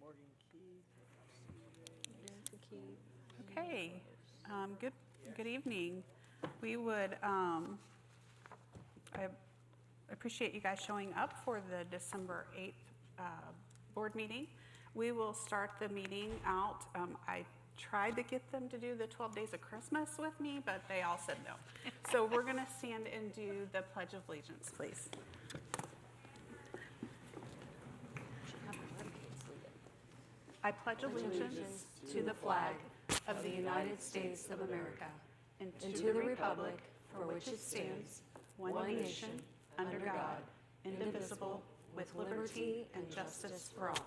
Morgan Keith. Okay, good evening. We would, I appreciate you guys showing up for the December 8th board meeting. We will start the meeting out. I tried to get them to do the 12 days of Christmas with me, but they all said no. So we're gonna stand and do the Pledge of Allegiance, please. I pledge allegiance to the flag of the United States of America and to the republic for which it stands, one nation, under God, indivisible, with liberty and justice for all.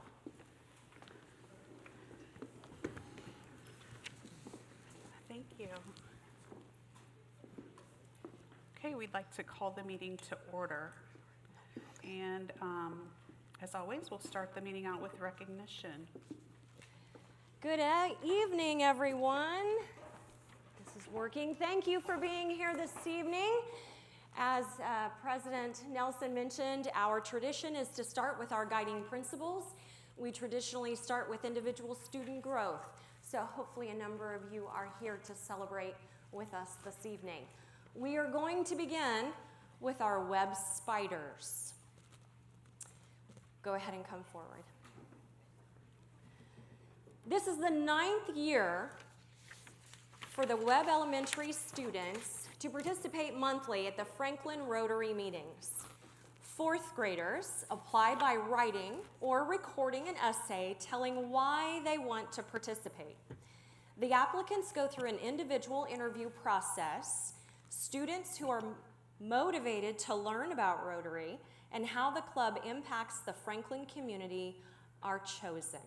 Thank you. Okay, we'd like to call the meeting to order. And as always, we'll start the meeting out with recognition. Good evening, everyone. This is working. Thank you for being here this evening. As President Nelson mentioned, our tradition is to start with our guiding principles. We traditionally start with individual student growth. So hopefully a number of you are here to celebrate with us this evening. We are going to begin with our web spiders. Go ahead and come forward. This is the 9th year for the Webb Elementary students to participate monthly at the Franklin Rotary meetings. 4th graders apply by writing or recording an essay telling why they want to participate. The applicants go through an individual interview process. Students who are motivated to learn about Rotary and how the club impacts the Franklin community are chosen.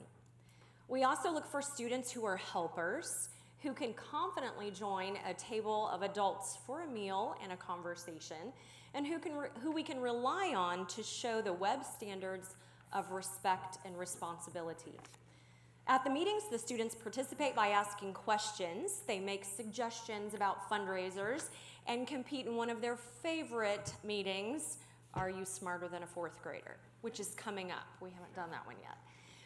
We also look for students who are helpers, who can confidently join a table of adults for a meal and a conversation, and who we can rely on to show the Webb standards of respect and responsibility. At the meetings, the students participate by asking questions. They make suggestions about fundraisers and compete in one of their favorite meetings, Are You Smarter Than a 4th Grader?, which is coming up. We haven't done that one yet.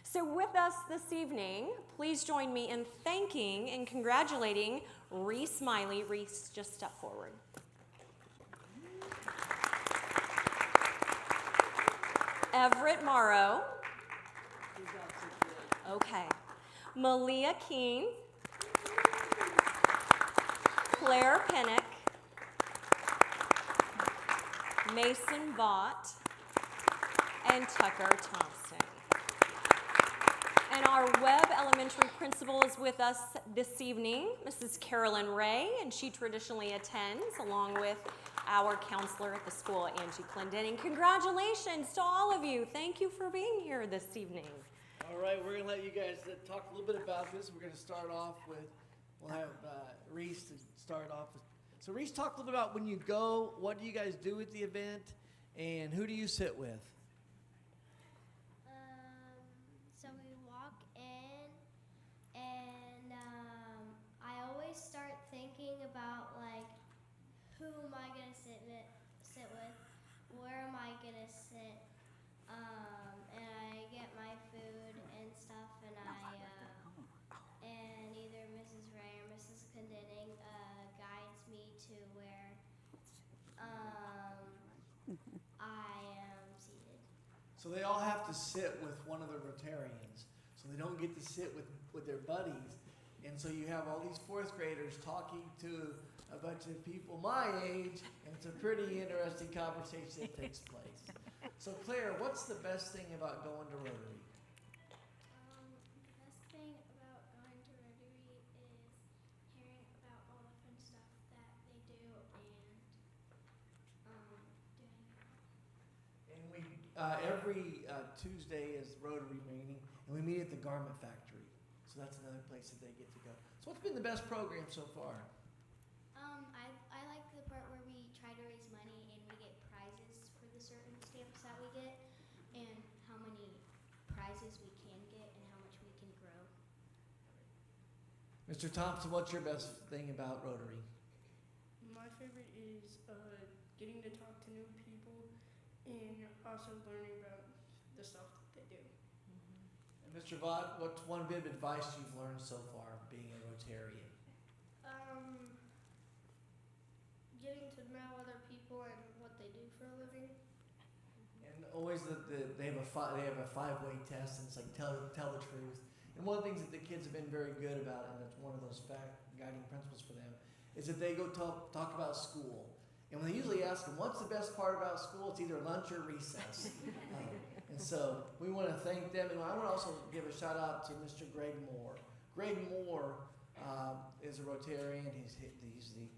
So with us this evening, please join me in thanking and congratulating Reese Miley. Reese, just step forward. Everett Morrow. Okay. Malia Keene. Claire Pennick. Mason Vaught. And Tucker Thompson. And our Webb Elementary principal is with us this evening, Mrs. Carolyn Ray, and she traditionally attends along with our counselor at the school, Angie Clendenning. Congratulations to all of you. Thank you for being here this evening. All right, we're going to let you guys talk a little bit about this. We're going to start off with, we'll have Reese to start off. So Reese, talk a little bit about when you go, what do you guys do at the event, and who do you sit with? So we walk in, and I always start thinking about, like, who am I going to sit with, where am I going to sit, and I get my food and stuff, and and either Mrs. Ray or Mrs. Clendenning guides me to where I am seated. So they all have to sit with one of the Rotarians. So they don't get to sit with their buddies. And so you have all these 4th graders talking to a bunch of people my age, and it's a pretty interesting conversation that takes place. So Claire, what's the best thing about going to Rotary? The best thing about going to Rotary is hearing about all the fun stuff that they do and doing it. And we every Tuesday is Rotary meeting, and we meet at the Garment Factory. So that's another place that they get to go. So what's been the best program so far? I like the part where we try to raise money and we get prizes for the certain stamps that we get, and how many prizes we can get and how much we can grow. Mr. Thompson, what's your best thing about Rotary? My favorite is getting to talk to new people and also learning about the stuff that they do. Mr. Vaught, what's one bit of advice you've learned so far being a Rotarian? Getting to know other people and what they do for a living. And always they have a 5-way test, and it's like tell the truth. And one of the things that the kids have been very good about, and that's one of those guiding principles for them, is that they go talk about school. And when they usually ask them, what's the best part about school? It's either lunch or recess. And so we want to thank them. And I want to also give a shout out to Mr. Greg Moore. Greg Moore is a Rotarian. He's the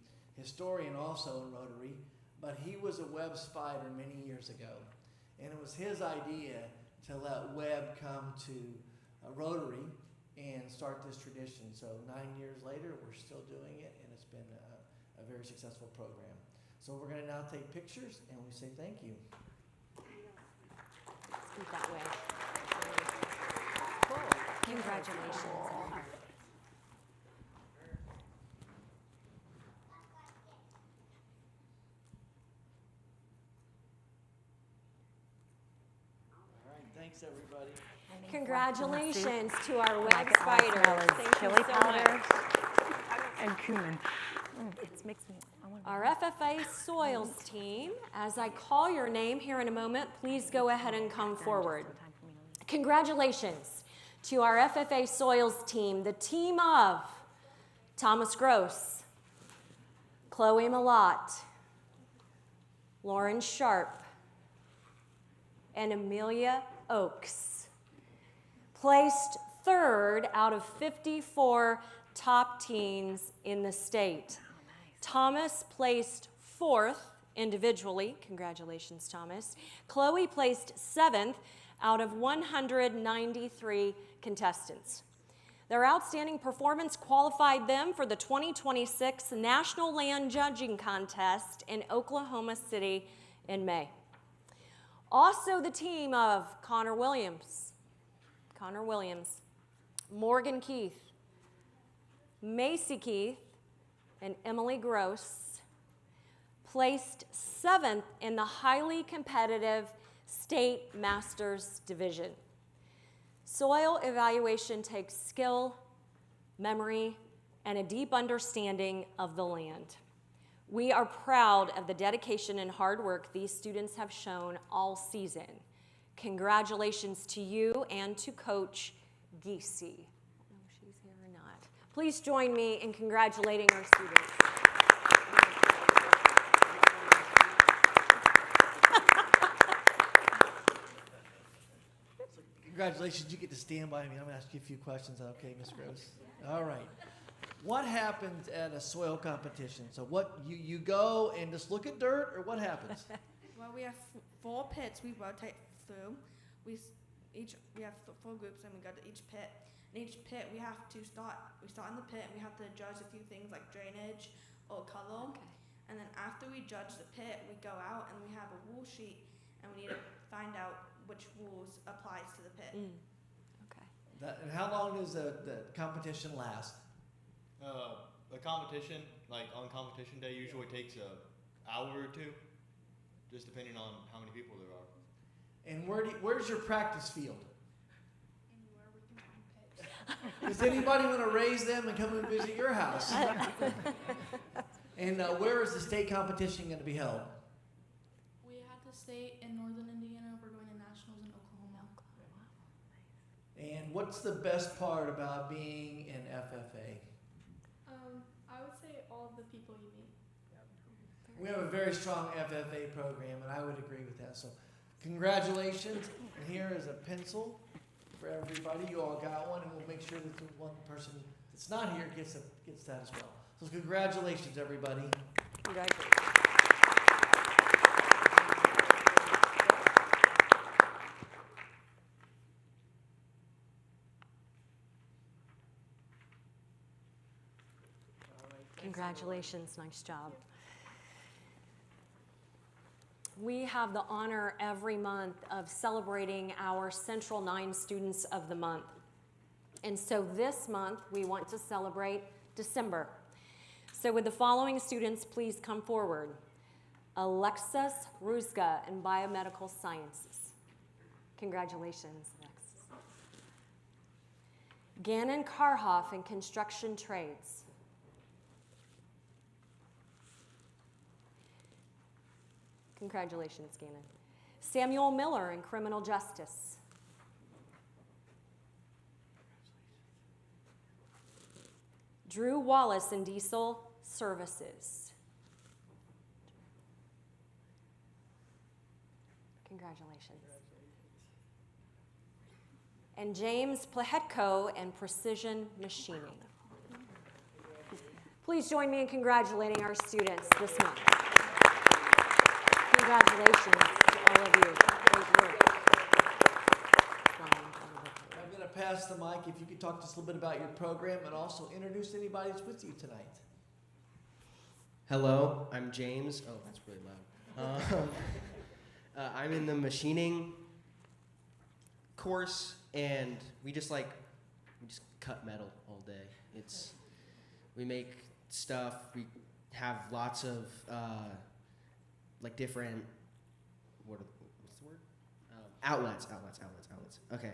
historian also in Rotary, but he was a Webb Spider many years ago. And it was his idea to let Webb come to Rotary and start this tradition. So 9 years later, we're still doing it, and it's been a very successful program. So we're going to now take pictures, and we say thank you. Scoot that way. Congratulations. All right, thanks everybody. Congratulations to our Web Like it all Spiders. smells Thank you chili so powder much. and cumin. It makes me. I want Our FFA Soils team, as I call your name here in a moment, please go ahead and come forward. Congratulations to our FFA Soils team, the team of Thomas Gross, Chloe Malott, Lauren Sharp, and Amelia Oakes. Placed third out of 54 top teens in the state. Thomas placed fourth individually. Congratulations, Thomas. Chloe placed seventh out of 193 contestants. Their outstanding performance qualified them for the 2026 National Land Judging Contest in Oklahoma City in May. Also the team of Connor Williams, Morgan Keith, Macy Keith, and Emily Gross placed seventh in the highly competitive State Masters Division. Soil evaluation takes skill, memory, and a deep understanding of the land. We are proud of the dedication and hard work these students have shown all season. Congratulations to you and to Coach Giese. I don't know if she's here or not. Please join me in congratulating our students. Congratulations, you get to stand by me. I'm going to ask you a few questions. Okay, Ms. Gross? All right. What happens at a soil competition? So what, you go and just look at dirt, or what happens? Well, we have 4 pits we rotate through. We have 4 groups, and we go to each pit. In each pit, we start in the pit, and we have to judge a few things like drainage or color. Okay. And then after we judge the pit, we go out and we have a rule sheet, and we need to find out which rules applies to the pit. Okay. And how long does the competition last? A competition, like on competition day, usually takes an hour or 2, just depending on how many people there are. And where's your practice field? Anywhere we can find pits. Does anybody want to raise them and come and visit your house? And where is the state competition going to be held? We had the state in northern Indiana. We're going to nationals in Oklahoma. And what's the best part about being an FFA? I would say all the people you meet. We have a very strong FFA program, and I would agree with that. So congratulations. And here is a pencil for everybody. You all got one, and we'll make sure that the one person that's not here gets that as well. So congratulations, everybody. Congratulations. Congratulations, nice job. We have the honor every month of celebrating our Central 9 Students of the Month. And so this month, we want to celebrate December. So would the following students please come forward? Alexis Ruzga in Biomedical Sciences. Congratulations, Alexis. Gannon Karhoff in construction trades. Congratulations, Gannon. Samuel Miller in criminal justice. Drew Wallace in diesel services. Congratulations. And James Plahetko in precision machining. Please join me in congratulating our students this month. Congratulations to all of you. Great work. I'm going to pass the mic. If you could talk to us a little bit about your program and also introduce anybody that's with you tonight. Hello, I'm James. Oh, that's really loud. I'm in the machining course, and we just cut metal all day. We make stuff. We have lots of different what's the word? Outlets. Okay.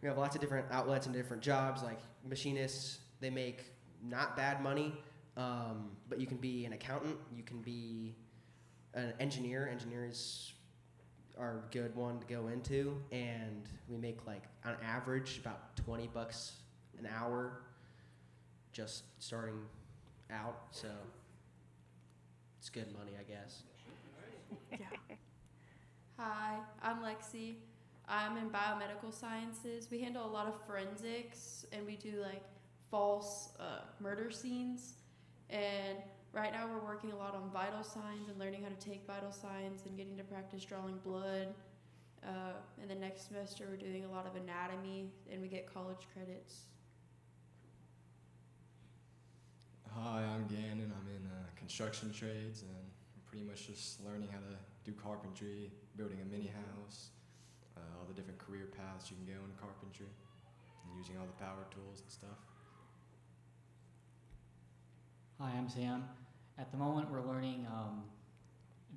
We have lots of different outlets and different jobs. Like machinists, they make not bad money, but you can be an accountant. You can be an engineer. Engineers are a good one to go into, and we make on average about $20 an hour just starting out, so it's good money, I guess. Hi, I'm Lexi. I'm in biomedical sciences. We handle a lot of forensics, and we do false murder scenes. And right now we're working a lot on vital signs and learning how to take vital signs and getting to practice drawing blood. And the next semester we're doing a lot of anatomy, and we get college credits. Hi, I'm Gannon. I'm in construction trades, and I'm pretty much just learning how to do carpentry, building a mini house, all the different career paths you can go in carpentry, and using all the power tools and stuff. Hi, I'm Sam. At the moment, we're learning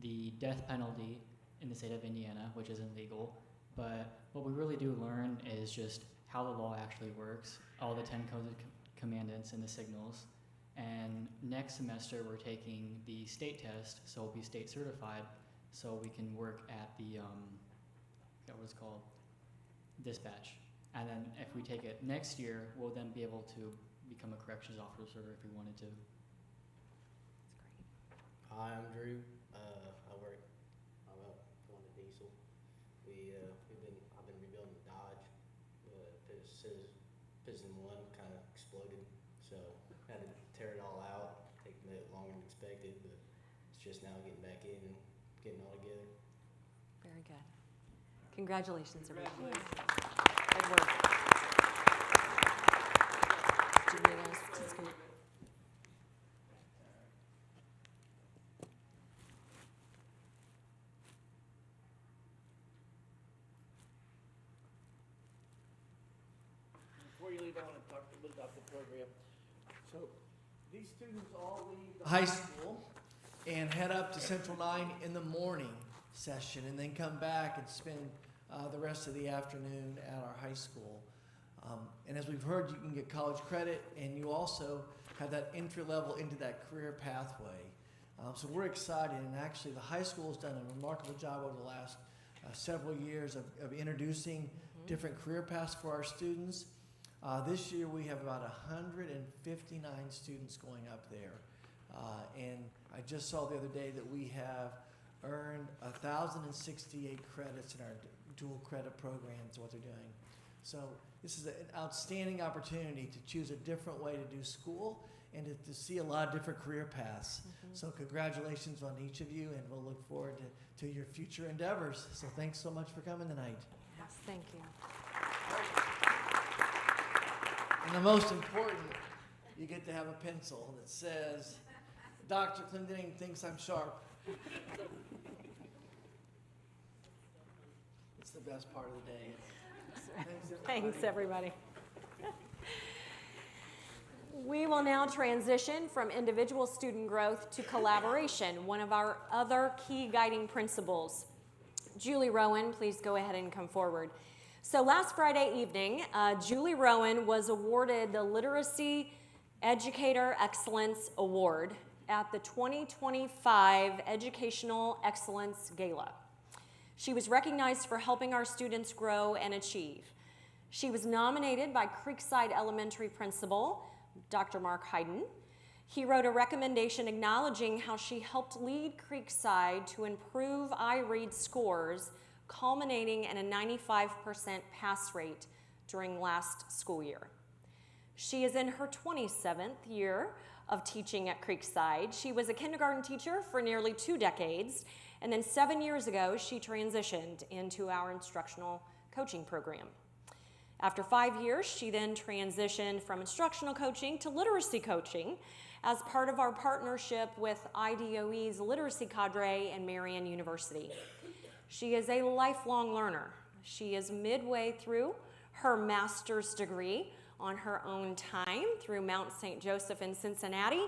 the death penalty in the state of Indiana, which isn't legal. But what we really do learn is just how the law actually works, all the 10 codes of commandments and the signals. And next semester, we're taking the state test, so we'll be state certified, so we can work at the, I forgot what it's called, dispatch. And then if we take it next year, we'll then be able to become a corrections officer if we wanted to. Hi, I'm Drew. I'm up going to diesel. I've been rebuilding the Dodge. Piston one kind of exploded, so had to tear it all out. Take a bit longer than expected, but it's just now getting back in and getting all together. Very good. Congratulations, everybody. Good work. Before you leave, I want to talk a little bit about the program. So these students all leave the high school and head up to Central 9 in the morning session, and then come back and spend the rest of the afternoon at our high school. And as we've heard, you can get college credit, and you also have that entry level into that career pathway. So we're excited, and actually the high school has done a remarkable job over the last several years of introducing different career paths for our students. This year we have about 159 students going up there. And I just saw the other day that we have earned 1,068 credits in our dual credit programs, what they're doing. So this is an outstanding opportunity to choose a different way to do school and to see a lot of different career paths. So congratulations on each of you, and we'll look forward to your future endeavors. So thanks so much for coming tonight. Yes, thank you. And the most important, you get to have a pencil that says, Dr. Clendening thinks I'm sharp. It's the best part of the day. Thanks, everybody. We will now transition from individual student growth to collaboration, one of our other key guiding principles. Julie Rowan, please go ahead and come forward. So last Friday evening, Julie Rowan was awarded the Literacy Educator Excellence Award at the 2025 Educational Excellence Gala. She was recognized for helping our students grow and achieve. She was nominated by Creekside Elementary Principal, Dr. Mark Hayden. He wrote a recommendation acknowledging how she helped lead Creekside to improve iRead scores, culminating in a 95% pass rate during last school year. She is in her 27th year of teaching at Creekside. She was a kindergarten teacher for nearly 2 decades, and then 7 years ago, she transitioned into our instructional coaching program. After 5 years, she then transitioned from instructional coaching to literacy coaching as part of our partnership with IDOE's Literacy Cadre and Marian University. She is a lifelong learner. She is midway through her master's degree on her own time through Mount St. Joseph in Cincinnati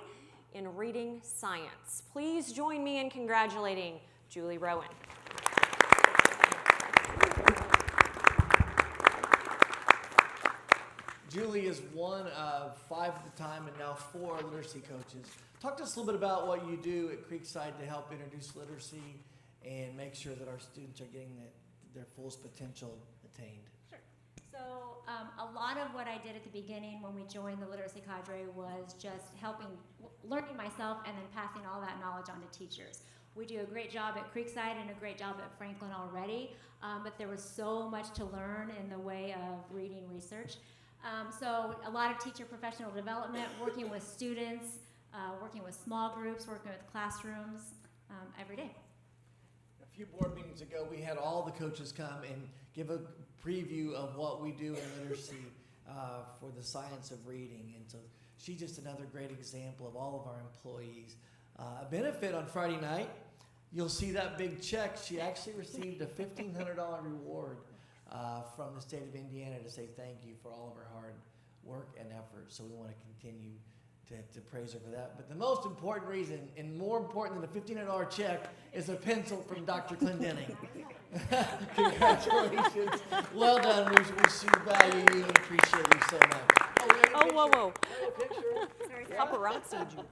in reading science. Please join me in congratulating Julie Rowan. Julie is one of 5 at the time and now 4 literacy coaches. Talk to us a little bit about what you do at Creekside to help introduce literacy and make sure that our students are getting their fullest potential attained. Sure. So a lot of what I did at the beginning when we joined the Literacy Cadre was just learning myself and then passing all that knowledge on to teachers. We do a great job at Creekside and a great job at Franklin already, but there was so much to learn in the way of reading research. So a lot of teacher professional development, working with students, working with small groups, working with classrooms every day. A few board meetings ago, we had all the coaches come and give a preview of what we do in literacy for the science of reading. And so she's just another great example of all of our employees. A benefit on Friday night, you'll see that big check. She actually received a $1,500 reward from the state of Indiana to say thank you for all of her hard work and effort. So we want to continue to praise her for that. But the most important reason, and more important than a $1,500 check, is a pencil from Dr. Clendenning. Congratulations. Well done. We value you and appreciate you so much. Oh, whoa, whoa. Sorry, paparazzi you.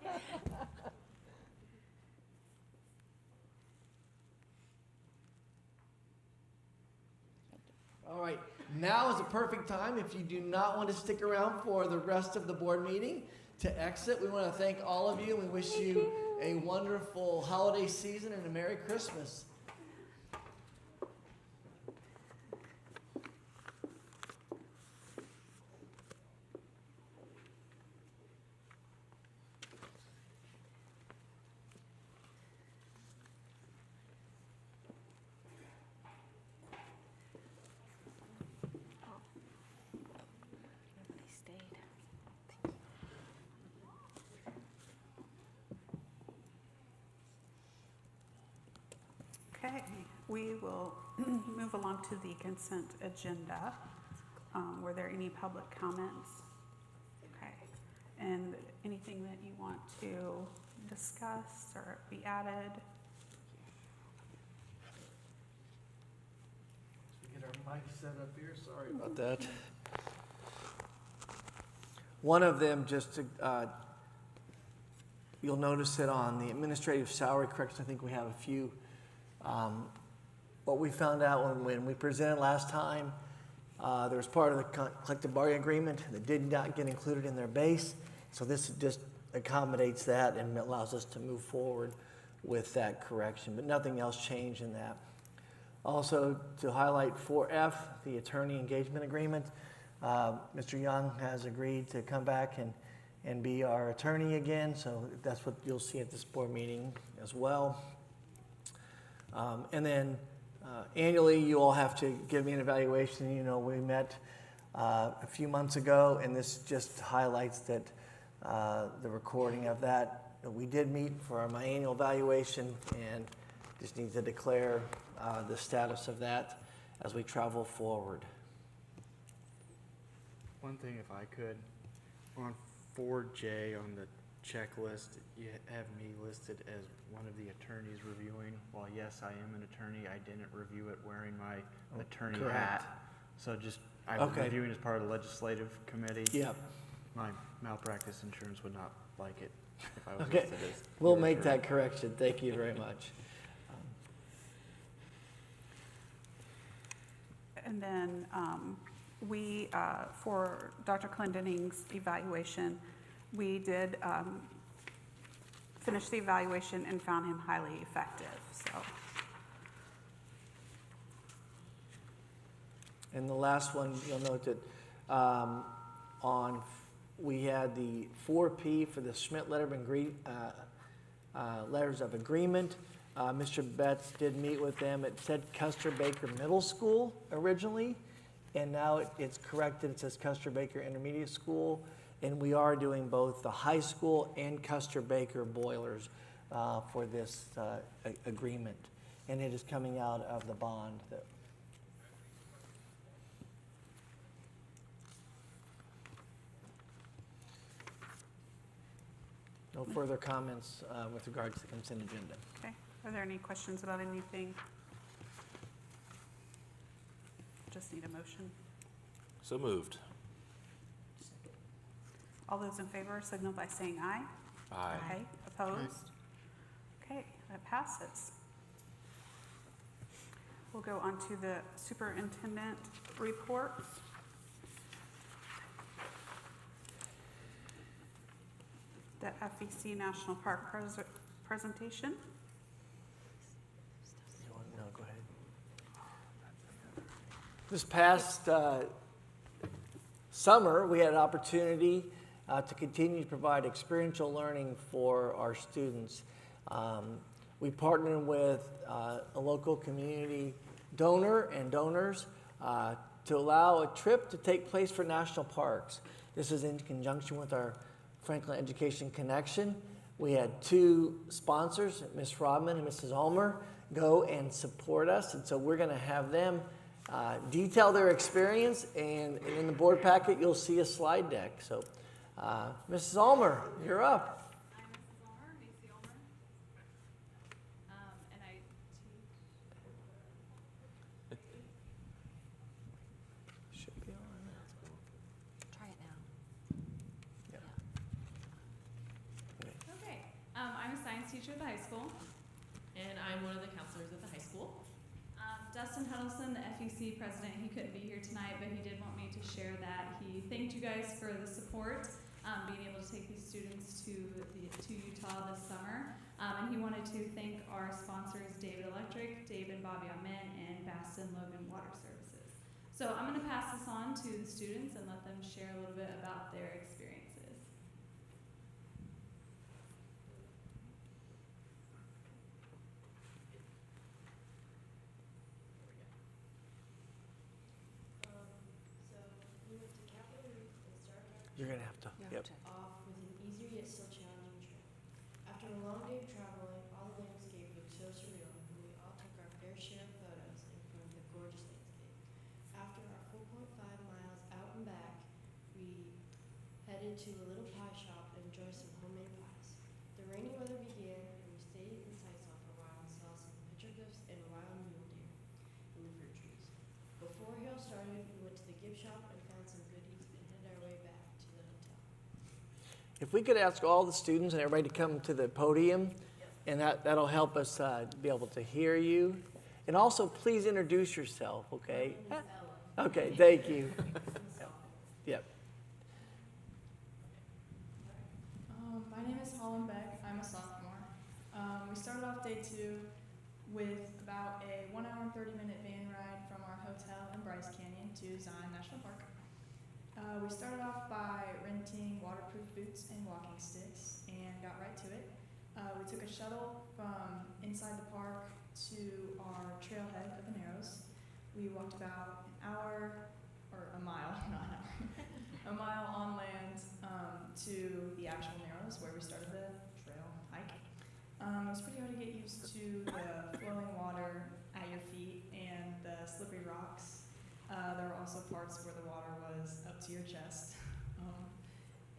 All right, now is a perfect time if you do not want to stick around for the rest of the board meeting to exit. We want to thank all of you and we wish you a wonderful holiday season and a Merry Christmas. Okay, we will move along to the consent agenda. Were there any public comments? Okay, and anything that you want to discuss or be added? Get our mic set up here. Sorry about that. One of them, just to, you'll notice it on the administrative salary correction. I think we have a few. What we found out when we presented last time, there was part of the collective bargaining agreement that did not get included in their base. So this just accommodates that and allows us to move forward with that correction, but nothing else changed in that. Also, to highlight 4F, the attorney engagement agreement, Mr. Young has agreed to come back and be our attorney again, so that's what you'll see at this board meeting as well. And then annually, you all have to give me an evaluation. You know, we met a few months ago, and this just highlights that the recording of that. We did meet for my annual evaluation, and just need to declare the status of that as we travel forward. One thing, if I could, on 4J on the checklist, you have me listed as one of the attorneys reviewing. While yes, I am an attorney, I didn't review it wearing my attorney hat. So I was Okay. reviewing as part of the legislative committee. Yep. My malpractice insurance would not like it if I was Okay, listed as. we'll your make attorney. that correction. Thank you very much. And then we, for Dr. Clendening's evaluation, we did finish the evaluation and found him highly effective, so. And the last one, you'll note that we had the 4P for the Schmidt letters of agreement. Mr. Betts did meet with them. It said Custer Baker Middle School originally, and now it's corrected. It says Custer Baker Intermediate School, and we are doing both the high school and Custer Baker boilers for this agreement, and it is coming out of the bond. No further comments with regards to the consent agenda. Okay, are there any questions about anything? Just need a motion. So moved. All those in favor signal by saying aye. Aye. Opposed? Okay, that passes. We'll go on to the superintendent reports. The FEC National Park presentation. No, go ahead. This past summer, we had an opportunity to continue to provide experiential learning for our students. We partnered with a local community donor and donors to allow a trip to take place for national parks. This is in conjunction with our Franklin Education Connection. We had two sponsors, Ms. Rodman and Mrs. Ulmer, go and support us. And so we're going to have them detail their experience. And in the board packet, you'll see a slide deck. So, Mrs. Ulmer, you're up. I'm Mrs. Ulmer, Macy Ulmer. And I Should be on. Try it now. Okay. I'm a science teacher at the high school. And I'm one of the counselors at the high school. Dustin Huddleston, the FEC president, he couldn't be here tonight, but he did want me to share that. He thanked you guys for the support, being able to take these students to Utah this summer. And he wanted to thank our sponsors, David Electric, Dave and Bobby Amen, and Baston Logan Water Services. So I'm going to pass this on to the students and let them share a little bit about their experiences. You're going to have to. Yep. Off with an easier yet still challenging trip. After a long day of traveling, all the landscape looked so surreal, and we all took our fair share of photos in front of the gorgeous landscape. After our 4.5 miles out and back, we headed to a little pie shop and enjoyed some homemade pies. The rainy weather began, and we stayed in Sisal for a while and saw some petroglyphs and wild mule deer in the fruit trees. Before hail started, we went to the gift shop and found some goodies and headed our way back to the hotel. If we could ask all the students and everybody to come to the podium, and that'll help us be able to hear you. And also, please introduce yourself, okay? Okay, thank you. Yep. My name is Holland Beck. I'm a sophomore. We started off day 2 with about a 1 hour and 30-minute van ride from our hotel in Bryce Canyon to Zion National Park. We started off by renting waterproof boots and walking sticks and got right to it. We took a shuttle from inside the park to our trailhead of the Narrows. We walked about an hour, or a mile, not an hour, a mile on land to the actual Narrows where we started the trail hike. It was pretty hard to get used to the flowing water at your feet and the slippery rocks. There were also parts where the water was up to your chest.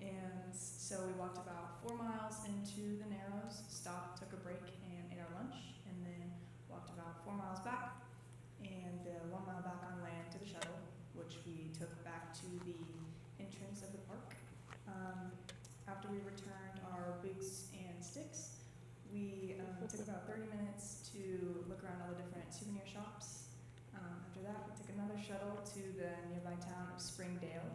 And so we walked about 4 miles into the Narrows, stopped, took a break, and ate our lunch, and then walked about 4 miles back. And 1 mile back on land to the shuttle the entrance of the park. After we returned our boots and sticks, we took about 30 minutes to look around all the different souvenir shops. After that, we took another shuttle to the nearby town of Springdale,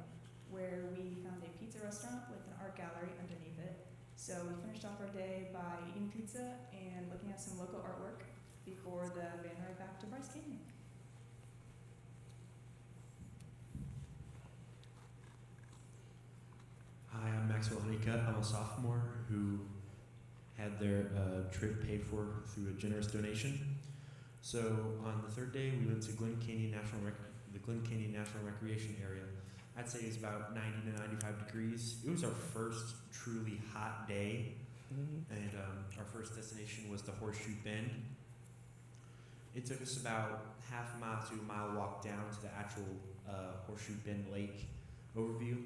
where we found a pizza restaurant with an art gallery underneath it. So we finished off our day by eating pizza and looking at some local artwork before the van ride back to Bryce Canyon. Hi, I'm Maxwell Honeycutt. I'm a sophomore who had their trip paid for through a generous donation. So on the third day, we went to the Glen Canyon National Recreation Area. I'd say it's about 90 to 95 degrees. It was our first truly hot day, and our first destination was the Horseshoe Bend. It took us about half a mile to a mile walk down to the actual Horseshoe Bend Lake overview.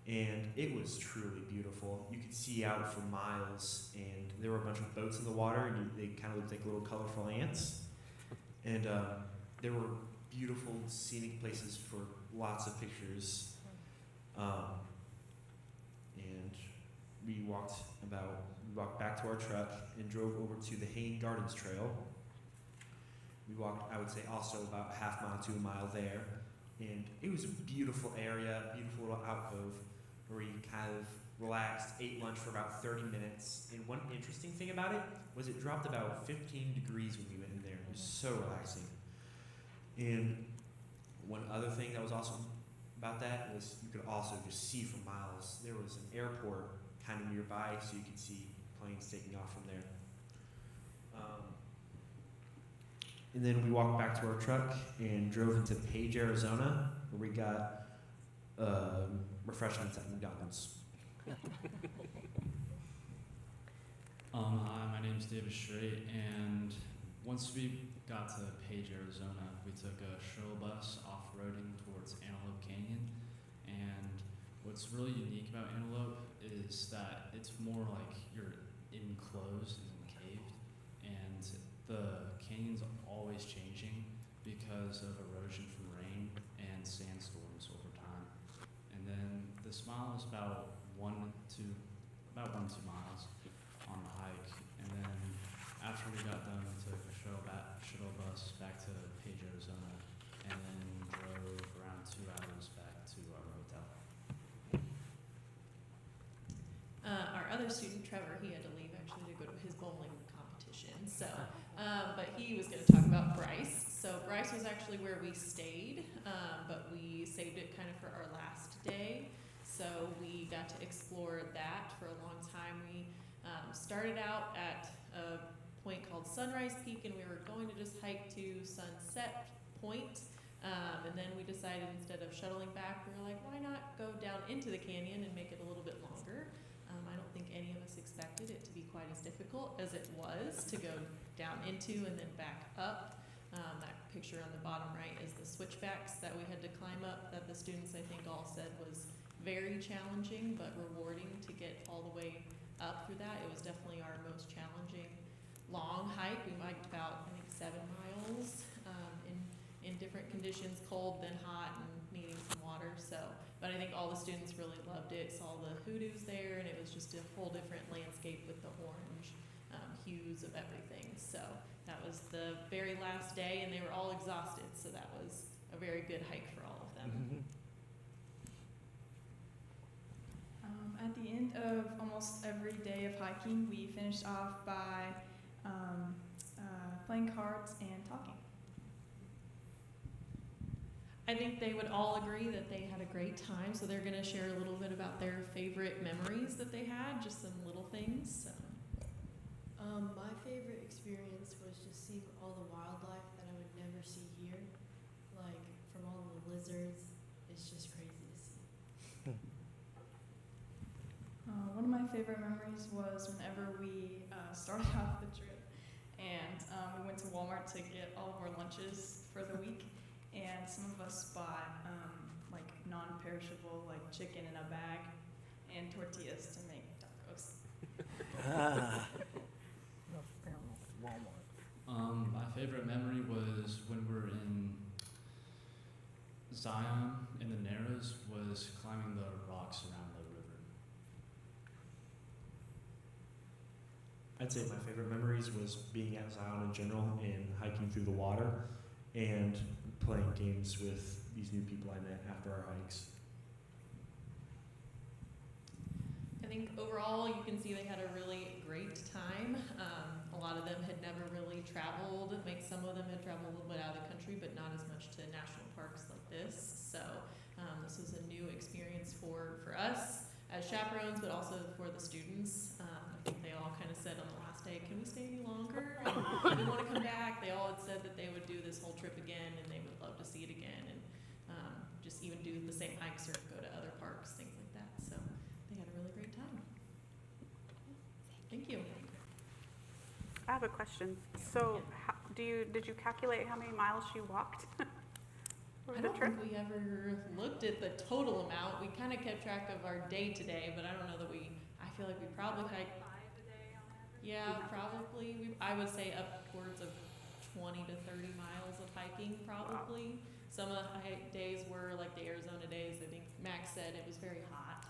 And it was truly beautiful. You could see out for miles, and there were a bunch of boats in the water, and they kind of looked like little colorful ants. And there were beautiful scenic places for lots of pictures. And we walked back to our truck and drove over to the Hayne Gardens Trail. We walked, I would say, also about a half mile to a mile there. And it was a beautiful area, beautiful little alcove where you kind of relaxed, ate lunch for about 30 minutes. And one interesting thing about it was it dropped about 15 degrees when we went in there. It was so relaxing. And one other thing that was awesome about that was you could also just see for miles. There was an airport kind of nearby, so you could see planes taking off from there. And then we walked back to our truck and drove into Page, Arizona, where we got refreshments at McDonald's. Hi, my name's David Strait, and once we got to Page, Arizona, we took a shuttle bus off-roading towards Antelope Canyon. And what's really unique about Antelope is that it's more like you're enclosed and caved, and the canyon's always changing because of erosion from rain and sandstorms over time. And then this mile is about 1 to 2 miles on the hike. And then after we got done, we took a shuttle bus back to Page, Arizona, and then drove around 2 hours back to our hotel. Our other student, Trevor, he had to leave actually to go to his bowling competition. So, but he was going to talk about Bryce. So Bryce was actually where we stayed, but we saved it kind of for our last day. So we got to explore that for a long time. We started out at a point called Sunrise Peak, and we were going to just hike to Sunset Point. And then we decided instead of shuttling back, we were like, why not go down into the canyon and make it a little bit longer? I don't think any of us expected it to be quite as difficult as it was to go down into and then back up. That picture on the bottom right is the switchbacks that we had to climb up that the students, I think, all said was very challenging but rewarding to get all the way up through that. It was definitely our most challenging long hike. We hiked about, I think, 7 miles in different conditions, cold then hot and needing some water. So, but I think all the students really loved it, saw the hoodoos there, and it was just a whole different landscape with the orange hues of everything. So that was the very last day, and they were all exhausted, so that was a very good hike for all of them. At the end of almost every day of hiking, we finished off by playing cards and talking. I think they would all agree that they had a great time, so they're going to share a little bit about their favorite memories that they had, just some little things. So. My favorite experience was just seeing all the wildlife that I would never see here, like from all the lizards. It's just crazy to see. One of my favorite memories was whenever we started off the trip, and we went to Walmart to get all of our lunches for the week. And some of us bought like non-perishable, like chicken in a bag, and tortillas to make tacos. My favorite memory was when we were in Zion in the Narrows. Was I'd say my favorite memories was being at Zion in general and hiking through the water and playing games with these new people I met after our hikes. I think overall you can see they had a really great time. A lot of them had never really traveled. Some of them had traveled a little bit out of the country, but not as much to national parks like this. So this was a new experience for us as chaperones, but also for the students. I think they all kind of said on the last day, can we stay any longer? And we want to come back. They all had said that they would do this whole trip again and they would love to see it again and just even do the same hikes or go to other parks, things like that. So they had a really great time. Thank you. I have a question. So did you calculate how many miles you walked for I the don't trip? think we ever looked at the total amount. We kind of kept track of our day-to-day, but I don't know that I feel like we probably hiked. Yeah, probably. I would say upwards of 20 to 30 miles of hiking, probably. Wow. Some of the days were like the Arizona days. I think Max said it was very hot,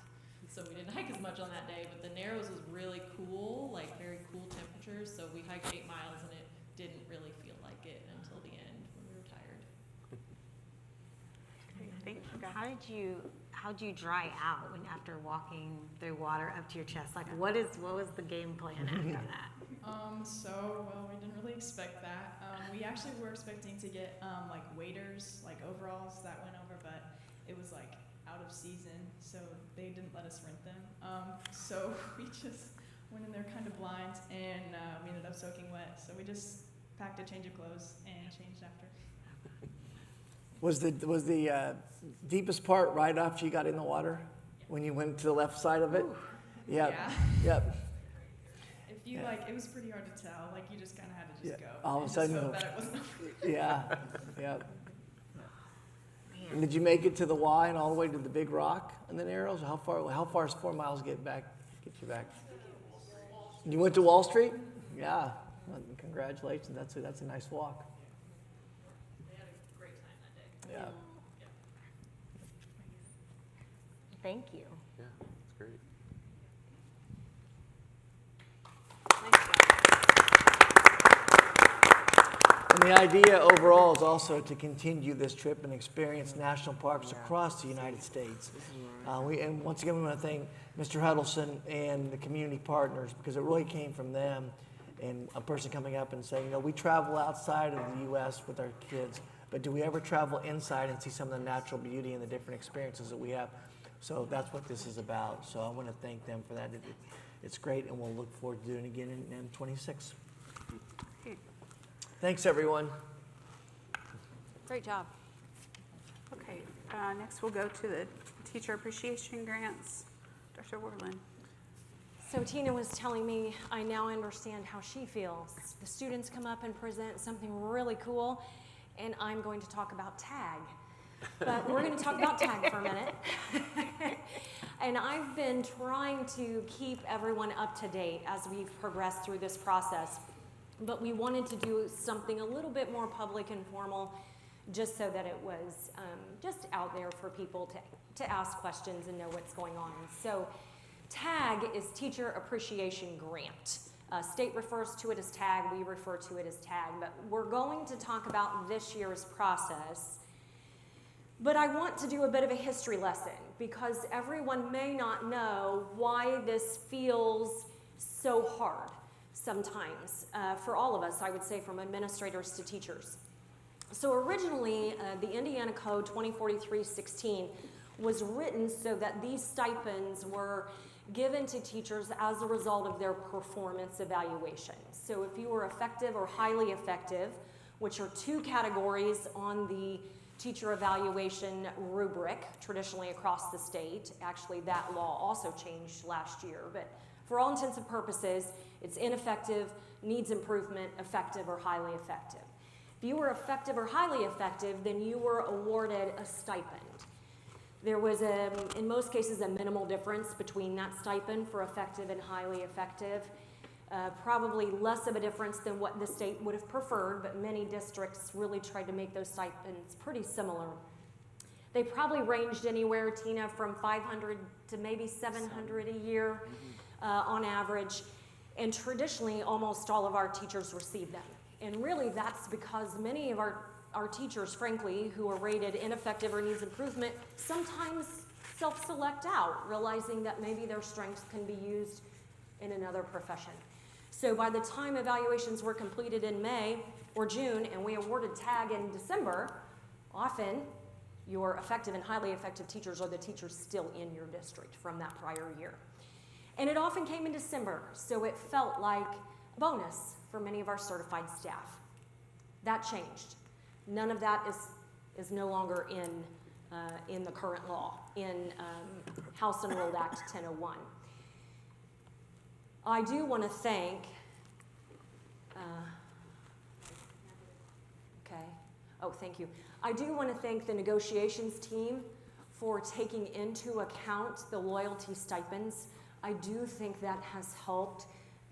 so we didn't hike as much on that day. But the Narrows was really cool, like very cool temperatures. So we hiked 8 miles, and it didn't really feel like it until the end when we were tired. Thank you, guys. How did you dry out when after walking through water up to your chest? Like, what was the game plan after that? Well, we didn't really expect that. We actually were expecting to get like waders, like overalls that went over, but it was like out of season, so they didn't let us rent them. So we just went in there kind of blind, and we ended up soaking wet. So we just packed a change of clothes and changed after. Was the deepest part right after you got in the water, when you went to the left side of it? Yep. Yeah. Yep. If you it was pretty hard to tell. Like you just kind of had to just go. All of a and sudden, just hope that it wasn't over. Yeah. Yep. And did you make it to the Y and all the way to the big rock in the Narrows? How far does 4 miles get you back? You went to Wall Street? Yeah. Well, congratulations. That's a nice walk. They had a great time that day. Yeah. Thank you. Yeah, that's great. And the idea overall is also to continue this trip and experience national parks across the United States. And once again, we want to thank Mr. Huddleston and the community partners, because it really came from them and a person coming up and saying, we travel outside of the U.S. with our kids, but do we ever travel inside and see some of the natural beauty and the different experiences that we have? So that's what this is about. So I want to thank them for that. It's great, and we'll look forward to doing it again in 26. Thanks, everyone. Great job. Okay, next we'll go to the teacher appreciation grants. Dr. Worland. So Tina was telling me, I now understand how she feels. The students come up and present something really cool, and I'm going to talk about tag. But we're going to talk about tag for a minute. And I've been trying to keep everyone up to date as we've progressed through this process. But we wanted to do something a little bit more public and formal, just so that it was just out there for people to ask questions and know what's going on. So TAG is Teacher Appreciation Grant. State refers to it as TAG, we refer to it as TAG, but we're going to talk about this year's process. But I want to do a bit of a history lesson, because everyone may not know why this feels so hard sometimes, for all of us, I would say, from administrators to teachers. So originally, the Indiana Code 2043-16 was written so that these stipends were given to teachers as a result of their performance evaluation. So if you were effective or highly effective, which are two categories on the teacher evaluation rubric traditionally across the state. Actually, that law also changed last year, but for all intents and purposes, it's ineffective, needs improvement, effective, or highly effective. If you were effective or highly effective, then you were awarded a stipend. There was, in most cases, a minimal difference between that stipend for effective and highly effective. Probably less of a difference than what the state would have preferred, but many districts really tried to make those stipends pretty similar. They probably ranged anywhere, Tina, from $500 to maybe $700 a year on average. And traditionally, almost all of our teachers receive them. And really, that's because many of our teachers, frankly, who are rated ineffective or needs improvement, sometimes self-select out, realizing that maybe their strengths can be used in another profession. So by the time evaluations were completed in May or June and we awarded TAG in December, often your effective and highly effective teachers are the teachers still in your district from that prior year. And it often came in December, so it felt like a bonus for many of our certified staff. That changed. None of that is no longer in the current law, in House Enrolled Act 1001. I do want to thank, thank you. I do want to thank the negotiations team for taking into account the loyalty stipends. I do think that has helped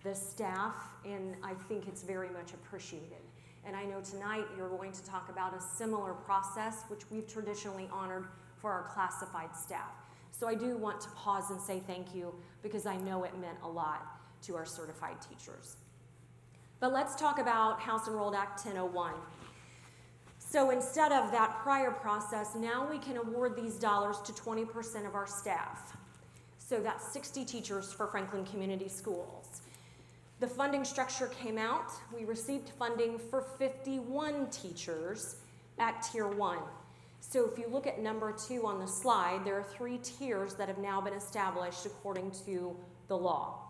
the staff, and I think it's very much appreciated. And I know tonight you're going to talk about a similar process, which we've traditionally honored for our classified staff. So I do want to pause and say thank you, because I know it meant a lot to our certified teachers. But let's talk about House Enrolled Act 1001. So instead of that prior process, now we can award these dollars to 20% of our staff. So that's 60 teachers for Franklin Community Schools. The funding structure came out. We received funding for 51 teachers at Tier 1. So if you look at number 2 on the slide, there are 3 tiers that have now been established according to the law.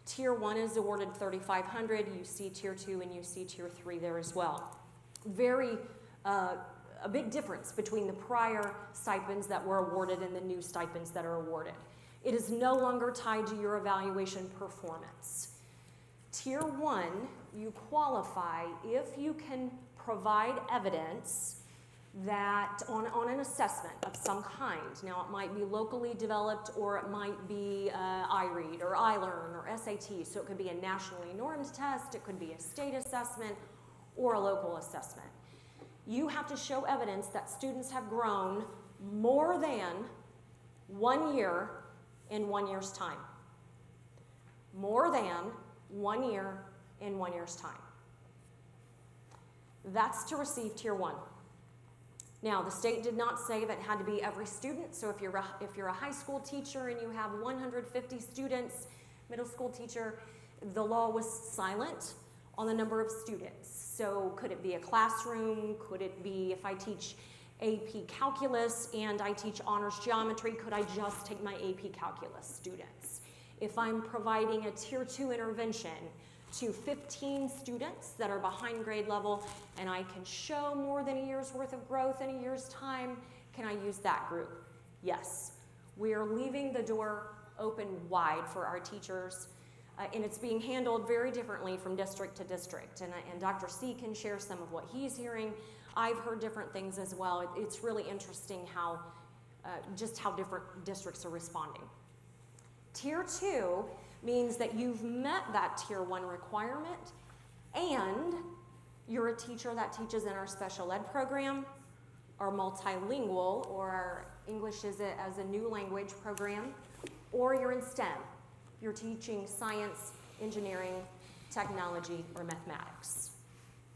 Tier 1 is awarded $3,500. You see Tier 2 and you see Tier 3 there as well. A big difference between the prior stipends that were awarded and the new stipends that are awarded. It is no longer tied to your evaluation performance. Tier 1, you qualify if you can provide evidence that on an assessment of some kind. Now, it might be locally developed, or it might be iRead or iLearn or SAT. So it could be a nationally normed test, it could be a state assessment, or a local assessment. You have to show evidence that students have grown more than 1 year in 1 year's time. More than 1 year in 1 year's time. That's to receive Tier 1. Now, the state did not say that it had to be every student, so if you're a high school teacher and you have 150 students, middle school teacher, the law was silent on the number of students. So could it be a classroom? Could it be if I teach AP Calculus and I teach honors geometry, could I just take my AP Calculus students? If I'm providing a Tier 2 intervention to 15 students that are behind grade level and I can show more than a year's worth of growth in a year's time, can I use that group? Yes. We are leaving the door open wide for our teachers, and it's being handled very differently from district to district. And Dr. C can share some of what he's hearing. I've heard different things as well. It's really interesting how just how different districts are responding. Tier 2 means that you've met that Tier 1 requirement and you're a teacher that teaches in our special ed program, our multilingual, or our English as a new language program, or you're in STEM. You're teaching science, engineering, technology, or mathematics.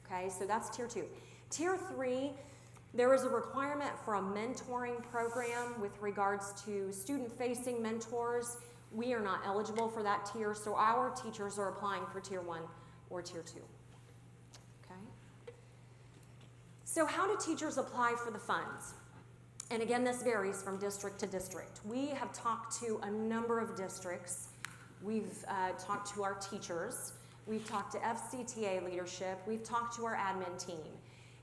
Okay, so that's Tier 2. Tier 3, there is a requirement for a mentoring program with regards to student-facing mentors. We are not eligible for that tier, so our teachers are applying for Tier 1 or Tier 2. Okay? So how do teachers apply for the funds? And again, this varies from district to district. We have talked to a number of districts. We've talked to our teachers. We've talked to FCTA leadership. We've talked to our admin team.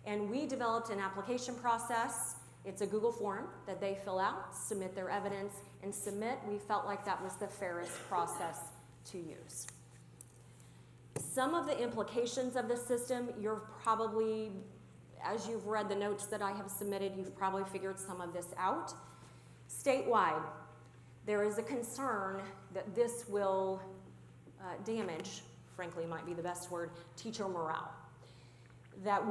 And we developed an application process. It's a Google form that they fill out, submit their evidence, and submit. We felt like that was the fairest process to use. Some of the implications of this system, you're probably, as you've read the notes that I have submitted, you've probably figured some of this out. Statewide, there is a concern that this will damage, frankly might be the best word, teacher morale. That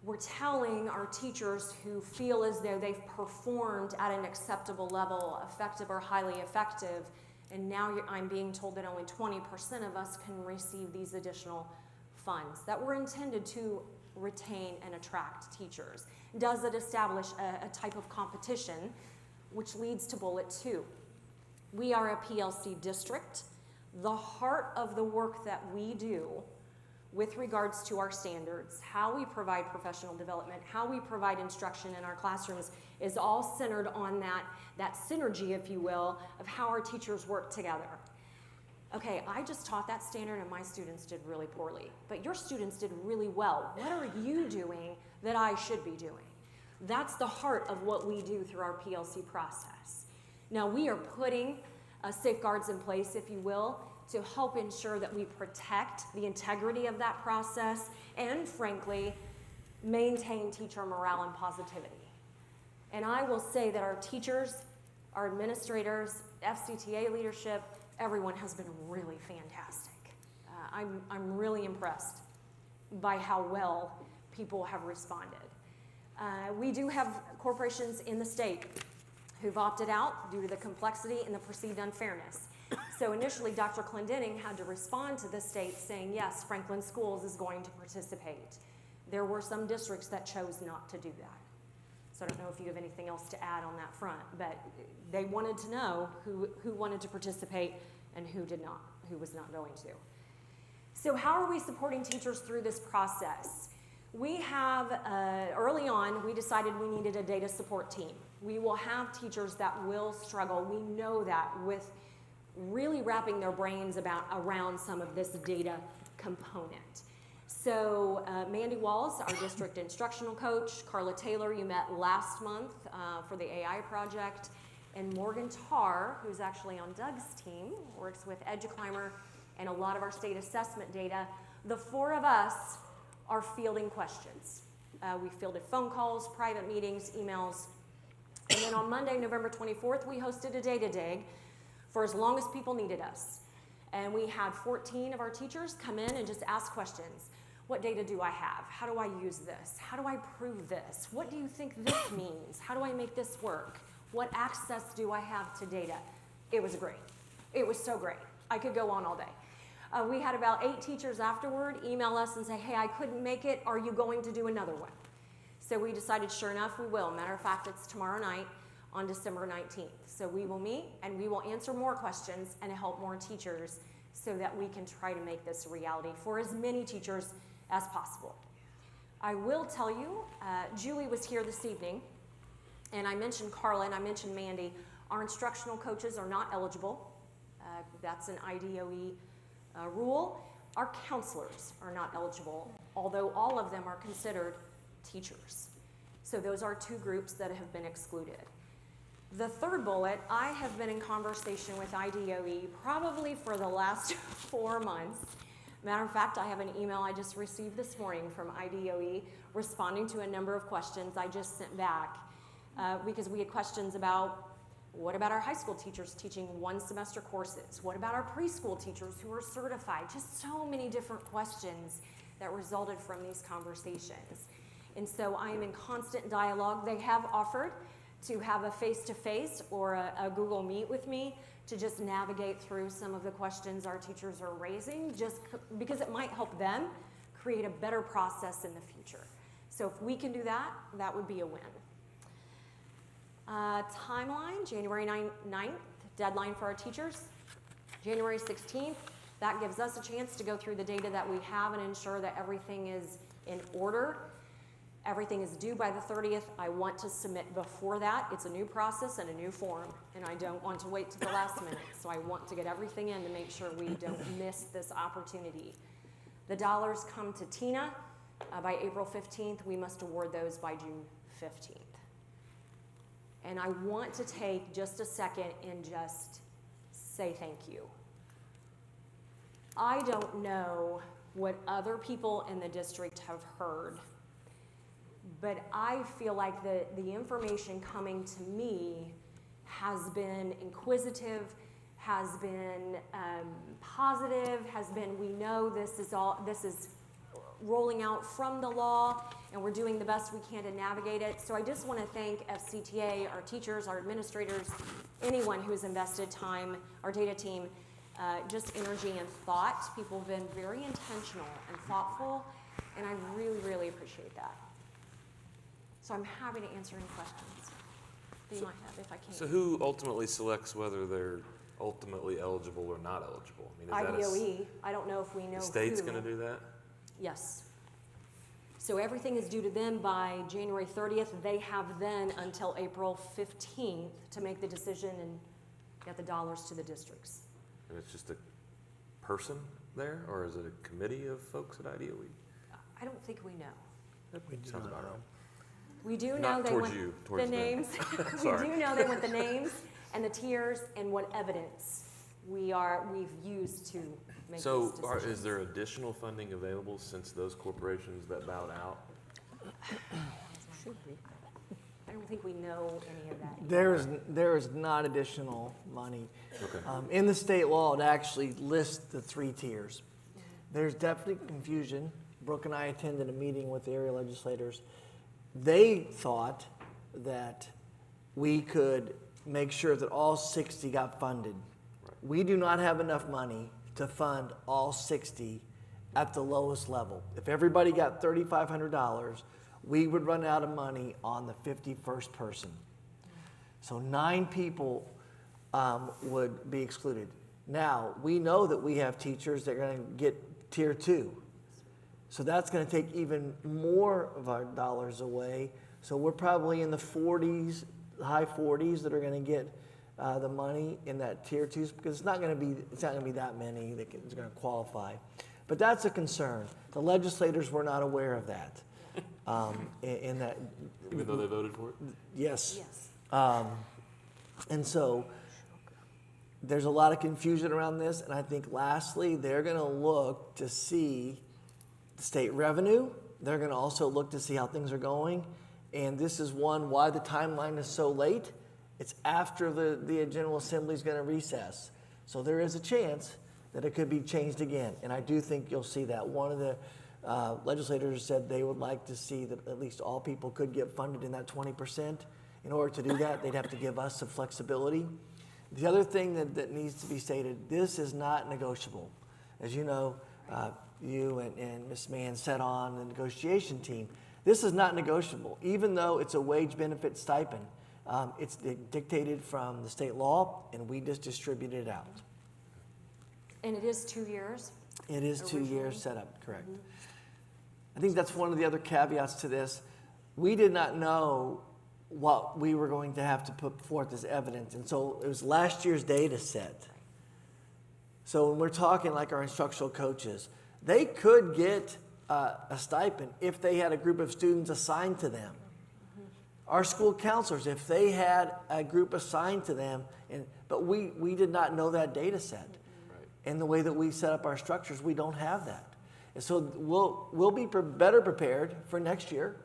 we're telling our teachers who feel as though they've performed at an acceptable level, effective or highly effective, And now I'm being told that only 20% of us can receive these additional funds that were intended to retain and attract teachers. Does it establish a type of competition, which leads to bullet 2? We are a PLC district. The heart of the work that we do with regards to our standards, how we provide professional development, how we provide instruction in our classrooms is all centered on that synergy, if you will, of how our teachers work together. Okay, I just taught that standard and my students did really poorly, but your students did really well. What are you doing that I should be doing? That's the heart of what we do through our PLC process. Now, we are putting safeguards in place, if you will, to help ensure that we protect the integrity of that process and, frankly, maintain teacher morale and positivity. And I will say that our teachers, our administrators, FCTA leadership, everyone has been really fantastic. I'm really impressed by how well people have responded. We do have corporations in the state who've opted out due to the complexity and the perceived unfairness. So initially, Dr. Clendenning had to respond to the state saying, yes, Franklin Schools is going to participate. There were some districts that chose not to do that. So I don't know if you have anything else to add on that front, but they wanted to know who wanted to participate and who did not, who was not going to. So how are we supporting teachers through this process? We have, early on, we decided we needed a data support team. We will have teachers that will struggle. We know that with really wrapping their brains around some of this data component. So Mandy Walls, our district instructional coach, Carla Taylor, you met last month for the AI project, and Morgan Tarr, who's actually on Doug's team, works with EduClimber and a lot of our state assessment data. The 4 of us are fielding questions. We fielded phone calls, private meetings, emails, and then on Monday, November 24th, we hosted a data dig for as long as people needed us. And we had 14 of our teachers come in and just ask questions. What data do I have? How do I use this? How do I prove this? What do you think this means? How do I make this work? What access do I have to data? It was great. It was so great. I could go on all day. We had about 8 teachers afterward email us and say, hey, I couldn't make it. Are you going to do another one? So we decided, sure enough, we will. Matter of fact, it's tomorrow night on December 19th. So we will meet and we will answer more questions and help more teachers so that we can try to make this a reality for as many teachers as possible. I will tell you, Julie was here this evening, and I mentioned Carla and I mentioned Mandy. Our instructional coaches are not eligible. That's an IDOE rule. Our counselors are not eligible, although all of them are considered teachers. So those are 2 groups that have been excluded. The 3rd bullet, I have been in conversation with IDOE probably for the last 4 months. Matter of fact, I have an email I just received this morning from IDOE responding to a number of questions I just sent back because we had questions about what about our high school teachers teaching 1 semester courses? What about our preschool teachers who are certified? Just so many different questions that resulted from these conversations. And so I am in constant dialogue. They have offered to have a face-to-face or a Google Meet with me to just navigate through some of the questions our teachers are raising, just because it might help them create a better process in the future. So if we can do that, that would be a win. Timeline, January 9th, deadline for our teachers. January 16th, that gives us a chance to go through the data that we have and ensure that everything is in order. Everything is due by the 30th. I want to submit before that. It's a new process and a new form, and I don't want to wait to the last minute. So I want to get everything in to make sure we don't miss this opportunity. The dollars come to TINA by April 15th. We must award those by June 15th. And I want to take just a second and just say thank you. I don't know what other people in the district have heard, but I feel like the information coming to me has been inquisitive, has been positive, has been, we know this is rolling out from the law, and we're doing the best we can to navigate it. So I just want to thank FCTA, our teachers, our administrators, anyone who's invested time, our data team, just energy and thought. People have been very intentional and thoughtful, and I really, really appreciate that. So I'm happy to answer any questions that you might have if I can. So who ultimately selects whether they're ultimately eligible or not eligible? I mean, is IDOE. I don't know if we know the state's who. going to do that? Yes. So everything is due to them by January 30th. They have then until April 15th to make the decision and get the dollars to the districts. And it's just a person there, or is it a committee of folks at IDOE? I don't think we know. Sounds about right. We do know Not they towards want you, towards the them. names. We Sorry. do know they want the names and the tiers and what evidence we've used to make So these decisions. is there additional funding available since those corporations that bowed out? Should be. I don't think we know any of that yet. There is not additional money. Okay. In the state law, it actually lists the 3 tiers. There's definitely confusion. Brooke and I attended a meeting with the area legislators. They thought that we could make sure that all 60 got funded. Right. We do not have enough money to fund all 60 at the lowest level. If everybody got $3,500, we would run out of money on the 51st person. So 9 people would be excluded. Now, we know that we have teachers that are going to get tier 2. So that's going to take even more of our dollars away. So we're probably in the 40s, high 40s that are going to get the money in that tier 2, because it's not going to be that many that is going to qualify. But that's a concern. The legislators were not aware of that. In that, Even though they voted for it? yes. Yes. And so there's a lot of confusion around this, and I think lastly, they're going to look to see the state revenue. They're going to also look to see how things are going, and this is why the timeline is so late. It's after the General Assembly is going to recess. So there is a chance that it could be changed again, and I do think you'll see that. One of the legislators said they would like to see that at least all people could get funded in that 20%. In order to do that, they'd have to give us some flexibility. The other thing that needs to be stated, this is not negotiable. As you know, you and Ms. Mann sat on the negotiation team. This is not negotiable. Even though it's a wage benefit stipend, it's dictated from the state law, and we just distribute it out. And it is 2 years? It is 2 Originally. years set up, correct. I think that's one of the other caveats to this. We did not know what we were going to have to put forth as evidence, and so it was last year's data set. So when we're talking like our instructional coaches, they could get a stipend if they had a group of students assigned to them. Our school counselors, if they had a group assigned to them, but we did not know that data set. And the way that we set up our structures, we don't have that. And so we'll be better prepared for next year.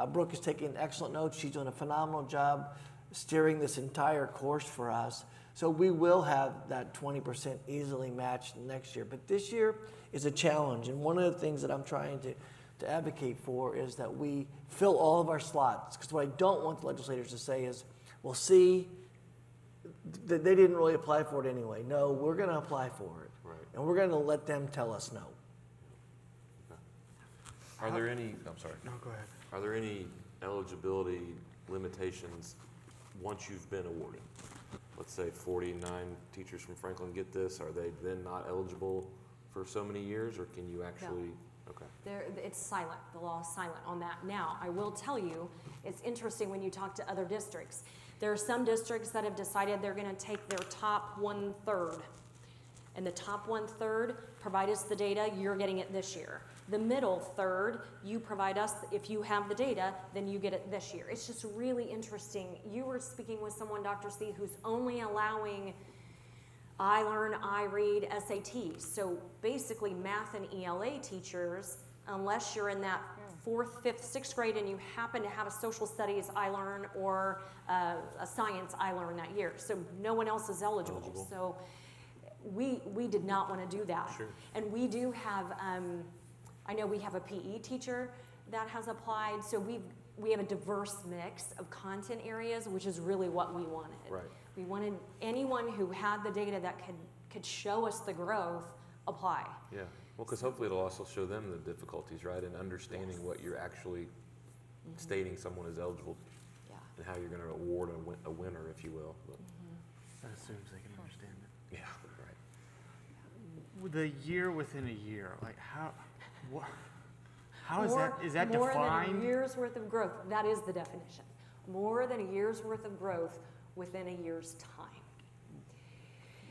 Brooke is taking excellent notes. She's doing a phenomenal job steering this entire course for us. So we will have that 20% easily matched next year. But this year is a challenge. And one of the things that I'm trying to advocate for is that we fill all of our slots. Because what I don't want the legislators to say is, well, see, they didn't really apply for it anyway. No, we're going to apply for it. Right. And we're going to let them tell us no. Are there any, I'm sorry. No, go ahead. Are there any eligibility limitations once you've been awarded? Let's say 49 teachers from Franklin get this. Are they then not eligible for so many years, or can you actually? Okay. It's silent. The law is silent on that. Now, I will tell you, it's interesting when you talk to other districts. There are some districts that have decided they're going to take their top 1/3. And the top 1/3 provide us the data, you're getting it this year. The middle third, you provide us, if you have the data, then you get it this year. It's just really interesting. You were speaking with someone, Dr. C, who's only allowing iLearn, iRead, SAT. So basically math and ELA teachers, unless you're in that 4th, 5th, 6th grade and you happen to have a social studies iLearn or a science iLearn that year. So no one else is eligible. So we did not want to do that. Sure. And we do have I know we have a PE teacher that has applied, so we have a diverse mix of content areas, which is really what we wanted. Right. We wanted anyone who had the data that could show us the growth apply. Yeah. Well, because hopefully it'll also show them the difficulties, right, in understanding what you're actually stating someone is eligible, and how you're going to award a winner, if you will. But, That assumes they can understand it. yeah, right. With the year within a year, like how is More that than defined? a year's worth of growth. That is the definition. More than a year's worth of growth within a year's time.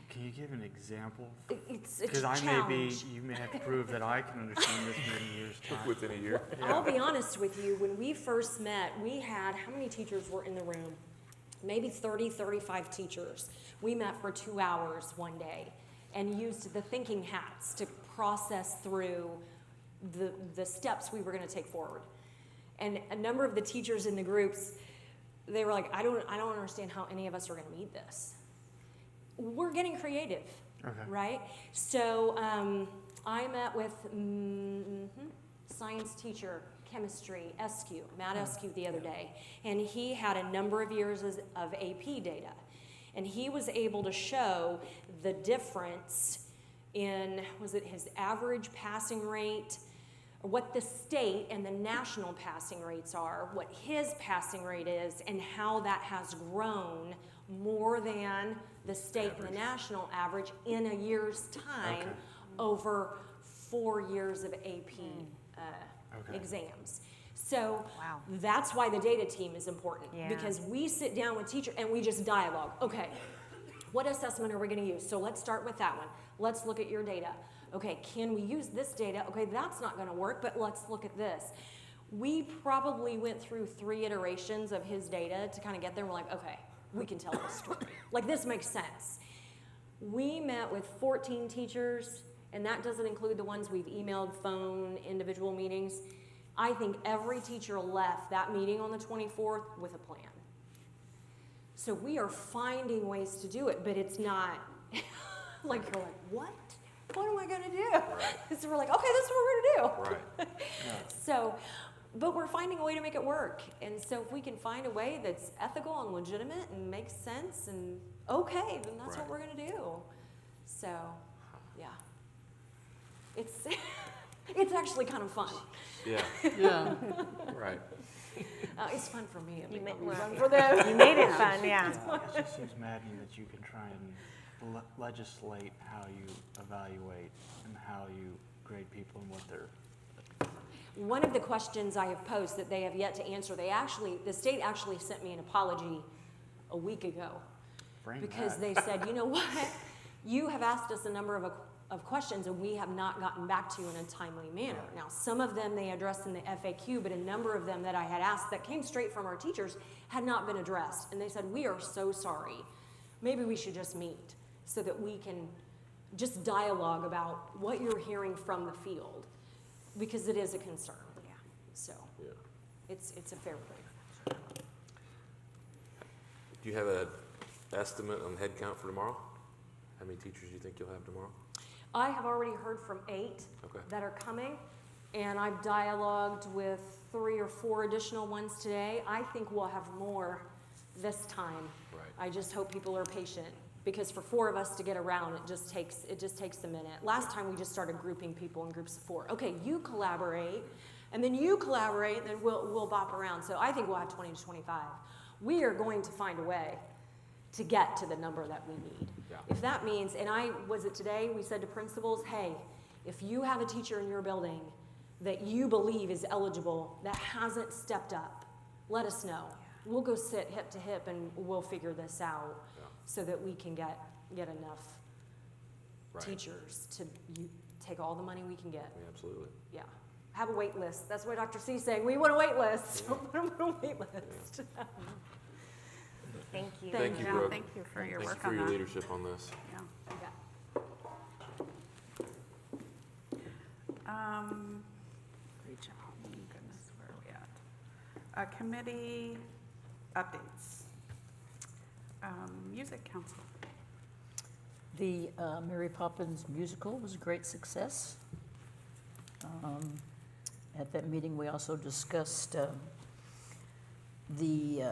Can you give an example? It's Because a challenge. you may have to prove that I can understand this in a year's time. Within a year. I'll be honest with you, when we first met, we had, how many teachers were in the room? Maybe 30, 35 teachers. We met for 2 hours one day and used the thinking hats to process through the steps we were going to take forward. And a number of the teachers in the groups, they were like, I don't understand how any of us are going to meet this. We're getting creative, right? So I met with science teacher, chemistry, Eskew, Matt Eskew the other day, and he had a number of years of AP data. And he was able to show the difference in, was it his average passing rate, or what the state and the national passing rates are, what his passing rate is, and how that has grown more than the state and the national average in a year's time over 4 years of AP exams. So that's why the data team is important, because we sit down with teachers and we just dialogue. Okay, what assessment are we going to use? So let's start with that one. Let's look at your data. Okay, can we use this data? Okay, that's not going to work, but let's look at this. We probably went through 3 iterations of his data to kind of get there. We're like, okay, we can tell this story. Like, this makes sense. We met with 14 teachers, and that doesn't include the ones we've emailed, phone, individual meetings. I think every teacher left that meeting on the 24th with a plan. So we are finding ways to do it, but it's not like you're like, what? What am I going to do? Right. So we're like, okay, this is what we're going to do. Right. So, but we're finding a way to make it work. And so if we can find a way that's ethical and legitimate and makes sense and okay, then that's what we're going to do. So, yeah. It's it's actually kind of fun. Yeah. Yeah. Right. It's fun for me. You made- fun for them. You made it fun, yeah. It just seems maddening that you can try and legislate how you evaluate and how you grade people and what they're. One of the questions I have posed that they have yet to answer, the state actually sent me an apology a week ago. Because they said, you know what, you have asked us a number of questions and we have not gotten back to you in a timely manner. Now, some of them they addressed in the FAQ, but a number of them that I had asked that came straight from our teachers had not been addressed. And they said, we are so sorry. Maybe we should just meet so that we can just dialogue about what you're hearing from the field, because it is a concern. Yeah. So it's a fair point. Do you have an estimate on head count for tomorrow? How many teachers do you think you'll have tomorrow? I have already heard from 8 that are coming, and I've dialogued with 3 or 4 additional ones today. I think we'll have more this time. Right. I just hope people are patient, because for 4 of us to get around, it just takes a minute. Last time we just started grouping people in groups of 4. Okay, you collaborate, and then you collaborate, and then we'll bop around. So I think we'll have 20 to 25. We are going to find a way to get to the number that we need. Yeah. If that means, and today we said to principals, hey, if you have a teacher in your building that you believe is eligible that hasn't stepped up, let us know. We'll go sit hip to hip and we'll figure this out so that we can get enough teachers to take all the money we can get. Yeah, absolutely. Yeah. Have a wait list. That's what Dr. C's saying. We want a wait list. We want a wait list. Thank you. Thank you, Brooke. Thank you for your work Thank you on for your that. leadership on this. Great job. Goodness, where are we at? Committee updates. Music Council. The Mary Poppins musical was a great success. At that meeting, we also discussed the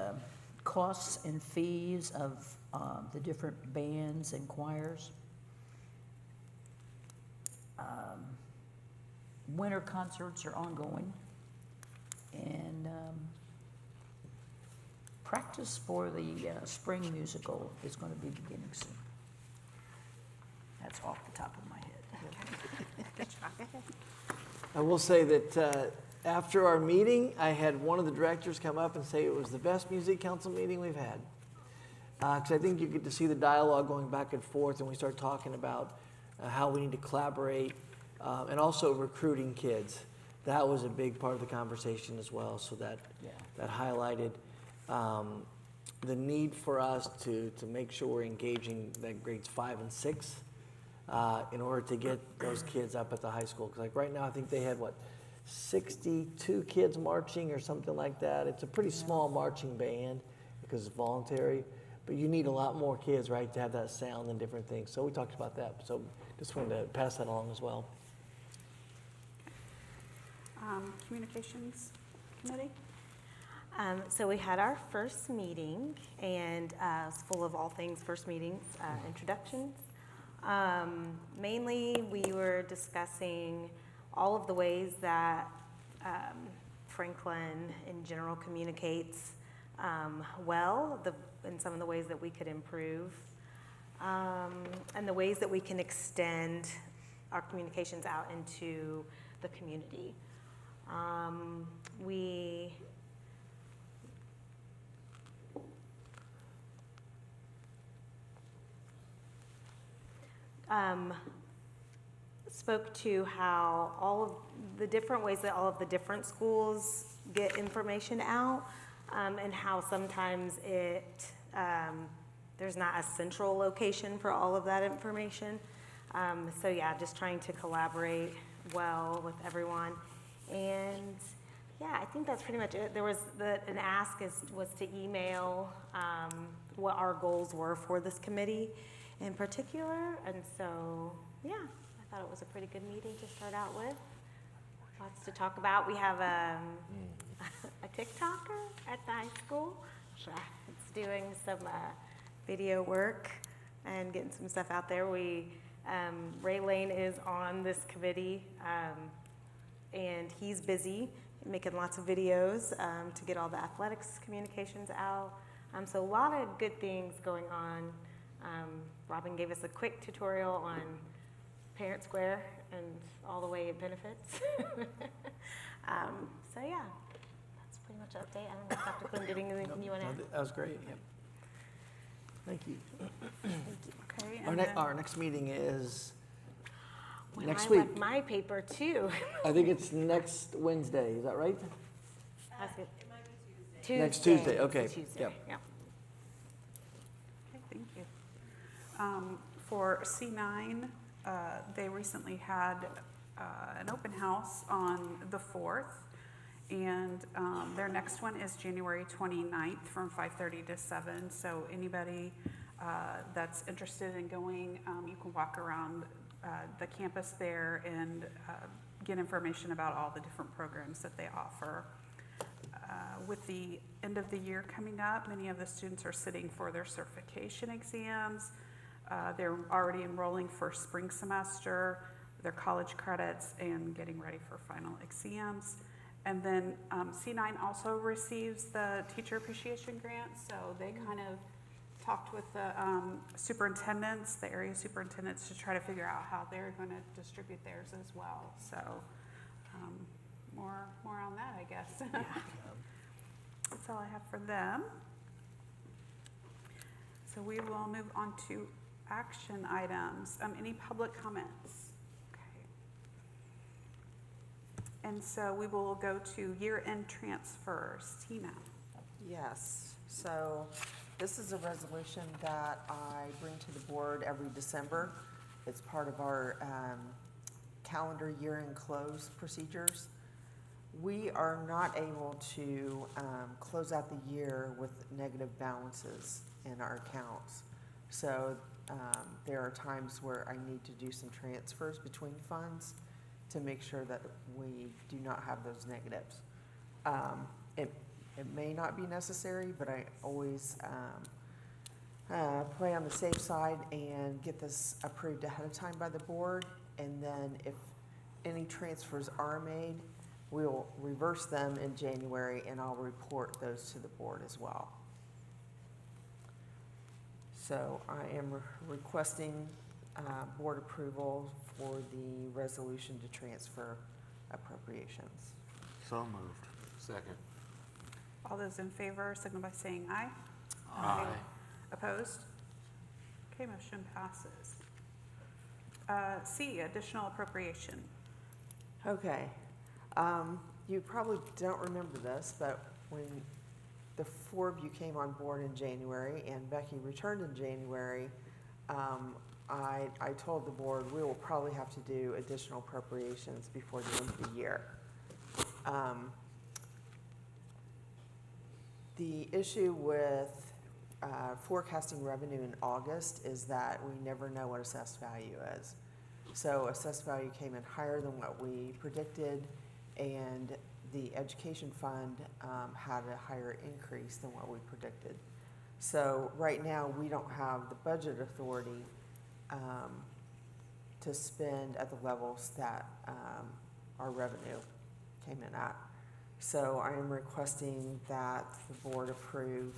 costs and fees of the different bands and choirs. Winter concerts are ongoing, and practice for the spring musical is going to be beginning soon. That's off the top of my head. Good job. I will say that after our meeting, I had one of the directors come up and say it was the best music council meeting we've had. Because I think you get to see the dialogue going back and forth, and we start talking about how we need to collaborate, and also recruiting kids. That was a big part of the conversation as well, so that highlighted the need for us to make sure we're engaging the grades 5 and 6 in order to get those kids up at the high school. Because like right now, I think they had, 62 kids marching or something like that. It's a pretty small marching band because it's voluntary, but you need a lot more kids, right, to have that sound and different things. So we talked about that. So just wanted to pass that along as well. Communications committee? So we had our first meeting, and it was full of all things first meetings, introductions. Mainly, we were discussing all of the ways that Franklin in general communicates well, and some of the ways that we could improve, and the ways that we can extend our communications out into the community. We spoke to how all of the different ways that all of the different schools get information out, and how sometimes there's not a central location for all of that information. So yeah, just trying to collaborate well with everyone. And yeah, I think that's pretty much it. There was an ask was to email what our goals were for this committee in particular. And so, yeah, I thought it was a pretty good meeting to start out with. Lots to talk about. We have a TikToker at the high school. It's doing some video work and getting some stuff out there. Ray Lane is on this committee, and he's busy making lots of videos to get all the athletics communications out. So a lot of good things going on. Robin gave us a quick tutorial on Parent Square and all the way it benefits. So yeah, that's pretty much an update. I don't know if Dr. Quinn did anything you want to add? That was great. Yep. Thank you. Okay. Our next meeting is Well, next I week. left my paper too. I think it's next Wednesday. Is that right? Tuesday. Next Tuesday. Okay. Tuesday. Yep. Yeah. Okay, thank you. For C9, they recently had an open house on the 4th, and their next one is January 29th from 5:30 to 7. So anybody that's interested in going, you can walk around the campus there and get information about all the different programs that they offer. With the end of the year coming up, many of the students are sitting for their certification exams. They're already enrolling for spring semester, their college credits, and getting ready for final exams. And then C9 also receives the teacher appreciation grant, so they kind of talked with the superintendents, the area superintendents, to try to figure out how they're going to distribute theirs as well. So more on that, I guess. That's all I have for them. So we will move on to action items. Any public comments? Okay. And so we will go to year-end transfers. Tina. Yes. So this is a resolution that I bring to the board every December. It's part of our calendar year-end close procedures. We are not able to close out the year with negative balances in our accounts. So there are times where I need to do some transfers between funds to make sure that we do not have those negatives. It may not be necessary, but I always play on the safe side and get this approved ahead of time by the board. And then if any transfers are made, we'll reverse them in January and I'll report those to the board as well. So I am requesting board approval for the resolution to transfer appropriations. So moved. Second. All those in favor, signal by saying aye. Aye. Opposed? Okay, motion passes. C, additional appropriation. Okay. You probably don't remember this, but when the 4 of you came on board in January and Becky returned in January, I told the board we will probably have to do additional appropriations before the end of the year. The issue with forecasting revenue in August is that we never know what assessed value is. So assessed value came in higher than what we predicted, and the education fund had a higher increase than what we predicted. So right now, we don't have the budget authority to spend at the levels that our revenue came in at. So I am requesting that the board approve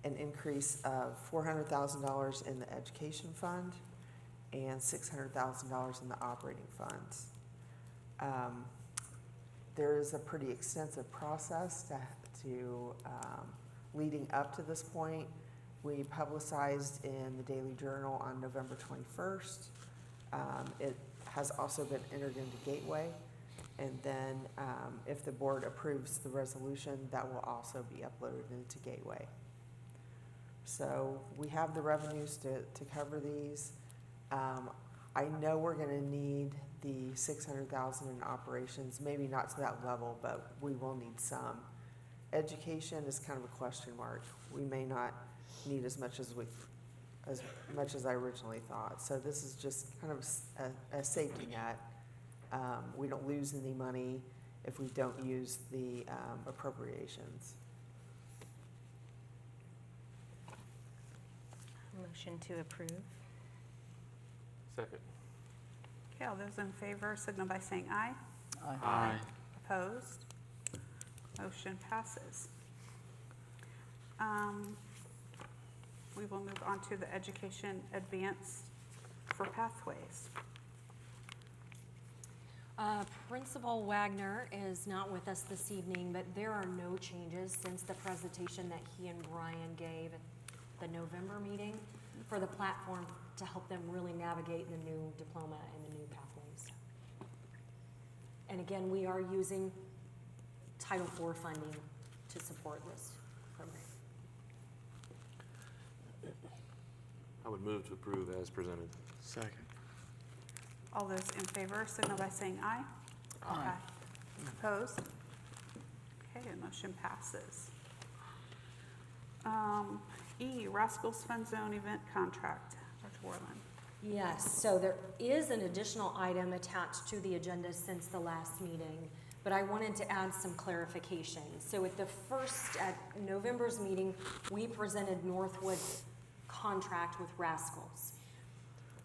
an increase of $400,000 in the education fund and $600,000 in the operating funds. There is a pretty extensive process to leading up to this point. We publicized in the Daily Journal on November 21st. It has also been entered into Gateway. And then if the board approves the resolution, that will also be uploaded into Gateway. So we have the revenues to cover these. I know we're going to need the $600,000 in operations, maybe not to that level, but we will need some. Education is kind of a question mark. We may not need as much as I originally thought. So this is just kind of a safety net. We don't lose any money if we don't use the appropriations. Motion to approve. Second. Okay, all those in favor, signal by saying aye. Aye. Opposed? Motion passes. We will move on to the education advance for pathways. Principal Wagner is not with us this evening, but there are no changes since the presentation that he and Brian gave at the November meeting for the platform to help them really navigate the new diploma and the new pathways. And again, we are using Title IV funding to support this program. I would move to approve as presented. Second. All those in favor, signal by saying aye. Aye. Opposed? Okay, the motion passes. E, Rascals Fun Zone event contract. Dr. Worland. Yes, so there is an additional item attached to the agenda since the last meeting, but I wanted to add some clarification. So at November's meeting, we presented Northwood's contract with Rascals.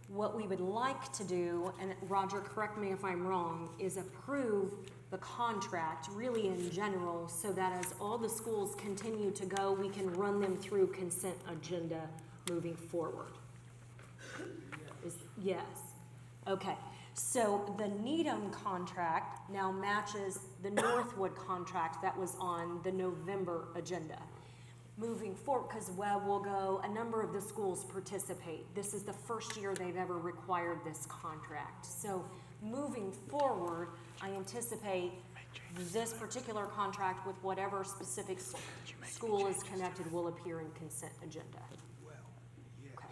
What we would like to do, and Roger, correct me if I'm wrong, is approve the contract really in general so that as all the schools continue to go, we can run them through consent agenda moving forward. Yes. Okay. So the Needham contract now matches the Northwood contract that was on the November agenda. Moving forward, because Webb will go, a number of the schools participate. This is the first year they've ever required this contract. So moving forward, I anticipate this particular contract with whatever specific school is connected will appear in consent agenda. Okay.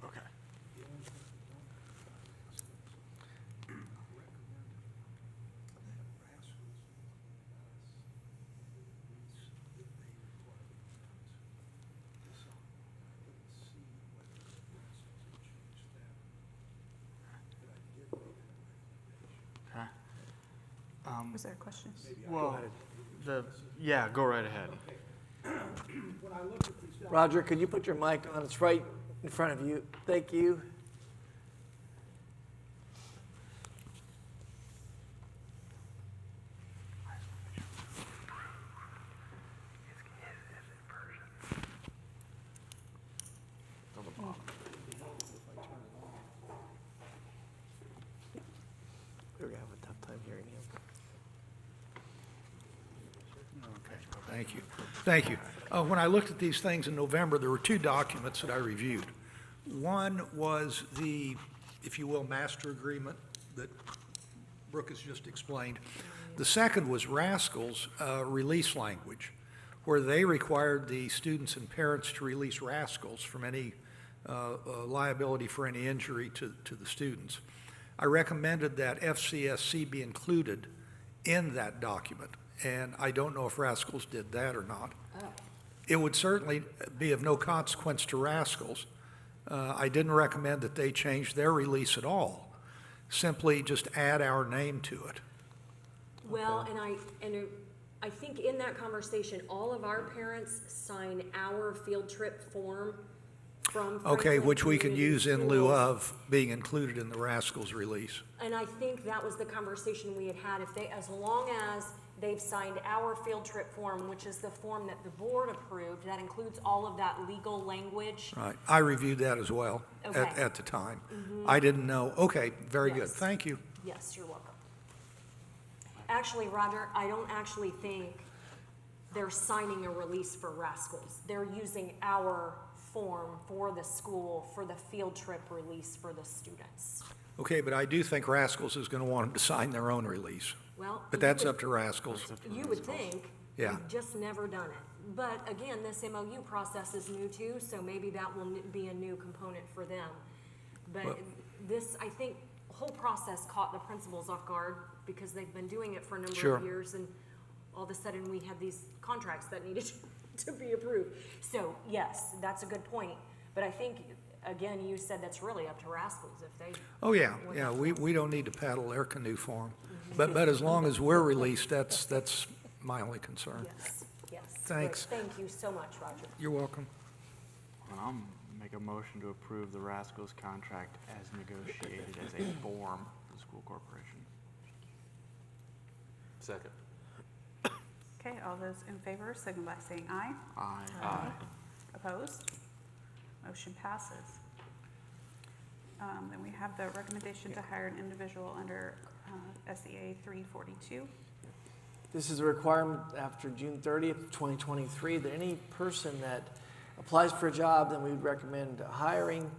Okay. Was there a question? Well, go right ahead. Roger, could you put your mic on? It's right in front of you. Thank you. We're gonna have a tough time hearing him. Thank you. Thank you. When I looked at these things in November, there were two documents that I reviewed. One was the, if you will, master agreement that Brooke has just explained. The second was Rascal's release language, where they required the students and parents to release Rascals from any liability for any injury to the students. I recommended that FCSC be included in that document, and I don't know if Rascals did that or not. Oh. It would certainly be of no consequence to Rascals. I didn't recommend that they change their release at all. Simply just add our name to it. Well, and I think in that conversation, all of our parents sign our field trip form from Okay, Franklin which we can Community use in lieu Schools. of being included in the Rascals release. And I think that was the conversation we had had. If they, as long as they've signed our field trip form, which is the form that the board approved, that includes all of that legal language. Right, I reviewed that as well Okay. at the time. Mhm. I didn't know, okay, very good, Yes. thank you. Yes, you're welcome. Actually, Roger, I don't actually think they're signing a release for Rascals. They're using our form for the school for the field trip release for the students. Okay, but I do think Rascals is gonna want them to sign their own release. Well, But you that's would- up to Rascals. You would think. Yeah. We've just never done it. But again, this MOU process is new too, so maybe that will be a new component for them. But Well- this, I think, whole process caught the principals off guard because they've been doing it for a number Sure. of years, and all of a sudden we had these contracts that needed to be approved. So yes, that's a good point. But I think, again, you said that's really up to Rascals if they. Oh, yeah, want yeah, that. we don't need to paddle their canoe for them. Mm-hmm. But as long as we're released, that's my only concern. Yes, yes. Thanks. Great. Thank you so much, Roger. You're welcome. And I'll make a motion to approve the Rascals contract as negotiated as a form for the school corporation. Second. Okay, all those in favor, signify by saying aye. Aye. Aye. Opposed? Motion passes. Then we have the recommendation to hire an individual under SEA 342. This is a requirement after June 30th, 2023, that any person that applies for a job, then we would recommend hiring.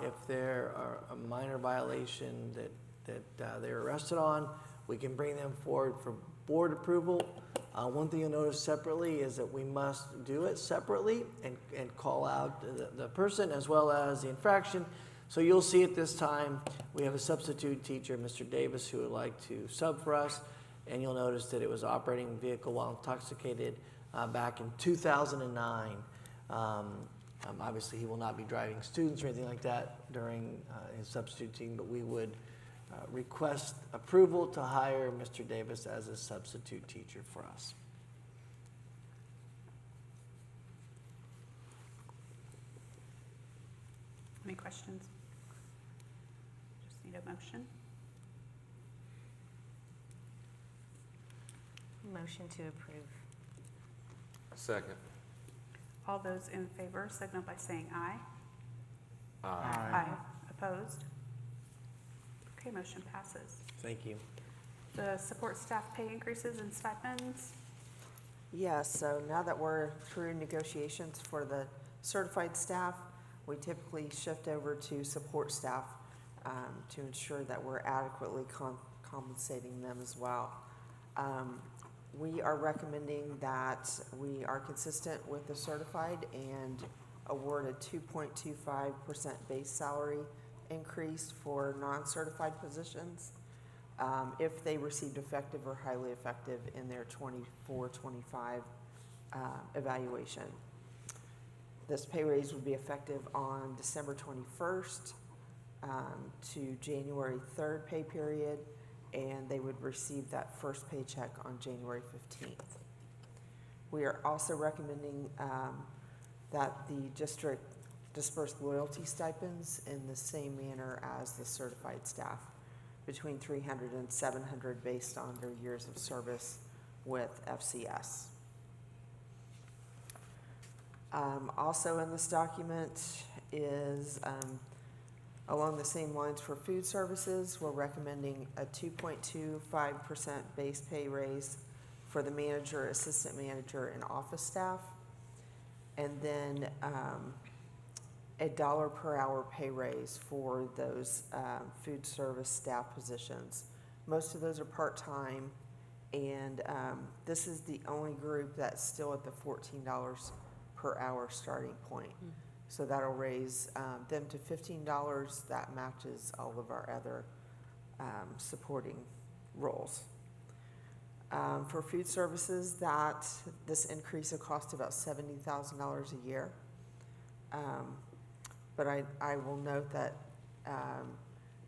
If there are a minor violation that they're arrested on, we can bring them forward for board approval. One thing you'll notice separately is that we must do it separately and call out the person as well as the infraction. So you'll see at this time, we have a substitute teacher, Mr. Davis, who would like to sub for us. And you'll notice that it was operating a vehicle while intoxicated back in 2009. Obviously, he will not be driving students or anything like that during his substitute team, but we would request approval to hire Mr. Davis as a substitute teacher for us. Any questions? Just need a motion. Motion to approve. Second. All those in favor, signify by saying aye. Aye. Opposed? Okay, motion passes. Thank you. The support staff pay increases and stipends. Yes, so now that we're through negotiations for the certified staff, we typically shift over to support staff to ensure that we're adequately compensating them as well. We are recommending that we are consistent with the certified and award a 2.25% base salary increase for non-certified positions if they received effective or highly effective in their 24-25 evaluation. This pay raise would be effective on December 21st to January 3rd pay period, and they would receive that first paycheck on January 15th. We are also recommending that the district disperse loyalty stipends in the same manner as the certified staff, between 300 and 700 based on their years of service with FCS. Also in this document is along the same lines for food services. We're recommending a 2.25% base pay raise for the manager, assistant manager, and office staff, and then $1 per hour pay raise for those food service staff positions. Most of those are part-time, and this is the only group that's still at the $14 per hour starting point. So that'll raise them to $15. That matches all of our other supporting roles. For food services, this increase will cost about $70,000 a year. But I will note that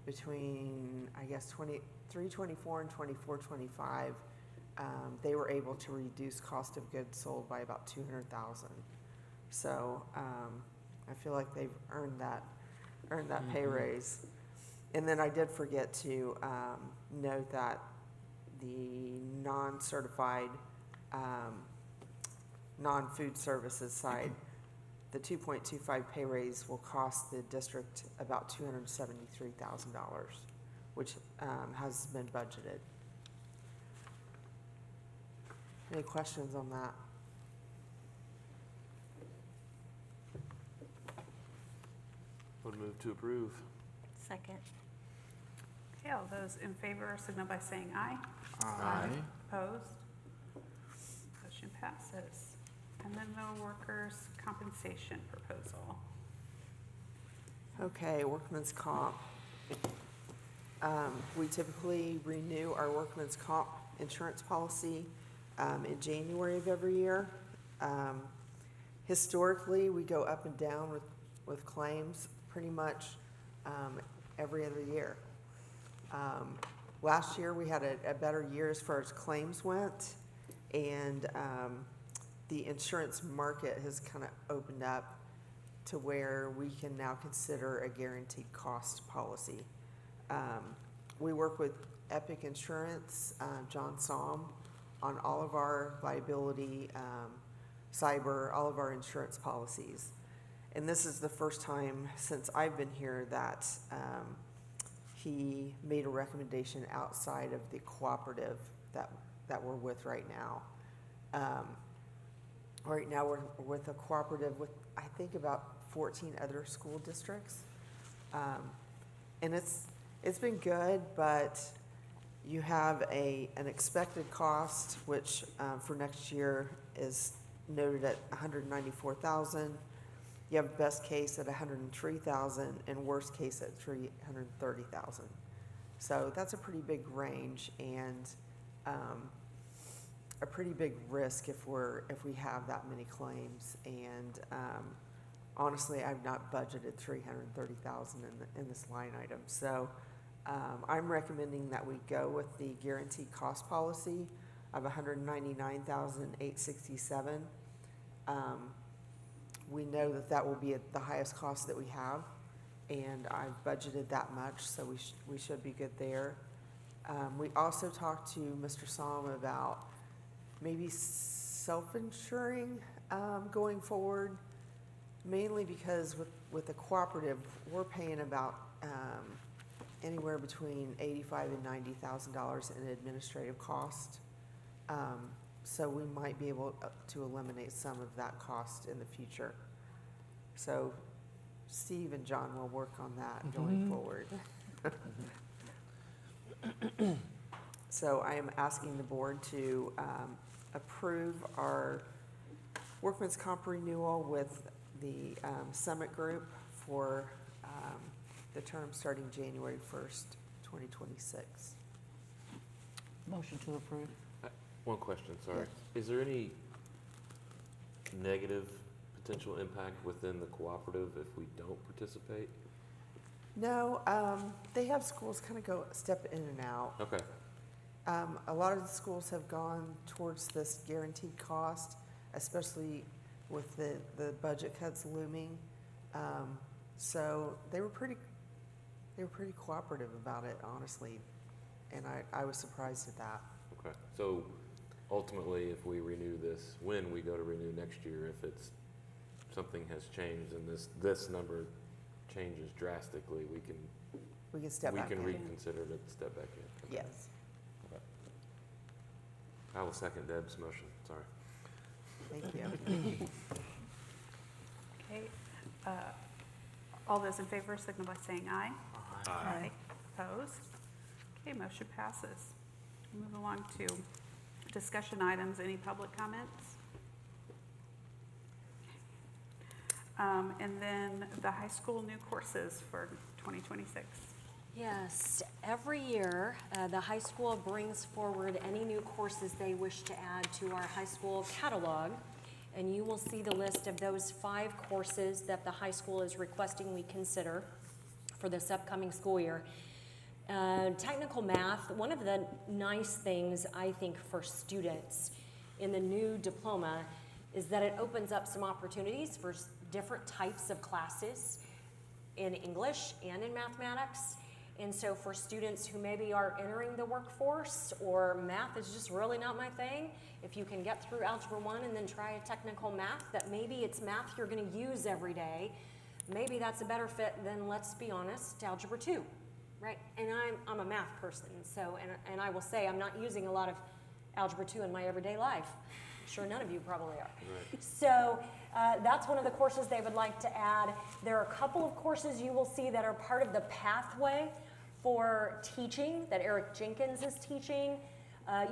between, I guess, 2324 and 2425, they were able to reduce cost of goods sold by about $200,000. So I feel like they've earned that pay raise. And then I did forget to note that the non-certified, non-food services side, the 2.25 pay raise will cost the district about $273,000, which has been budgeted. Any questions on that? Would move to approve. Second. Okay, all those in favor signal by saying aye. Aye. Opposed? Motion passes. And then the workers' compensation proposal. Okay, workman's comp. We typically renew our workman's comp insurance policy in January of every year. Historically, we go up and down with claims pretty much every other year. Last year, we had a better year as far as claims went, and the insurance market has kind of opened up to where we can now consider a guaranteed cost policy. We work with Epic Insurance, John Somm, on all of our liability, cyber, all of our insurance policies. And this is the first time since I've been here that he made a recommendation outside of the cooperative that we're with right now. Right now we're with a cooperative with, I think, about 14 other school districts. And it's been good, but you have an expected cost, which for next year is noted at $194,000. You have best case at $103,000 and worst case at $330,000. So that's a pretty big range and a pretty big risk if we have that many claims. And honestly, I've not budgeted $330,000 in this line item. So I'm recommending that we go with the guaranteed cost policy of $199,867. We know that will be at the highest cost that we have, and I've budgeted that much, so we should be good there. We also talked to Mr. Somm about maybe self-insuring going forward, mainly because with the cooperative, we're paying about anywhere between $85,000 and $90,000 in administrative cost. So we might be able to eliminate some of that cost in the future. So Steve and John will work on that going forward. So I am asking the board to approve our workman's comp renewal with the Summit Group for the term starting January 1st, 2026. Motion to approve. One question, sorry. Yes. Is there any negative potential impact within the cooperative if we don't participate? No, they have schools kind of go step in and out. Okay. A lot of the schools have gone towards this guaranteed cost, especially with the budget cuts looming. So they were pretty cooperative about it, honestly, and I was surprised at that. Okay. So ultimately, if we renew this, when we go to renew next year, if it's something has changed and this number changes drastically, we can step back in. reconsider it and step back in. Okay. Yes. Okay. I will second Deb's motion. Sorry. Thank you. Okay. All those in favor signal by saying aye. Aye. Opposed? Okay, motion passes. Move along to discussion items. Any public comments? And then the high school new courses for 2026. Yes, every year the high school brings forward any new courses they wish to add to our high school catalog. And you will see the list of those 5 courses that the high school is requesting we consider for this upcoming school year. Technical math, one of the nice things I think for students in the new diploma is that it opens up some opportunities for different types of classes in English and in mathematics. And so for students who maybe are entering the workforce or math is just really not my thing, if you can get through Algebra 1 and then try a technical math that maybe it's math you're going to use every day, maybe that's a better fit than, let's be honest, Algebra 2, right? And I'm a math person, so, and I will say I'm not using a lot of Algebra 2 in my everyday life. I'm sure none of you probably are. Right. So that's one of the courses they would like to add. There are a couple of courses you will see that are part of the pathway for teaching that Eric Jenkins is teaching.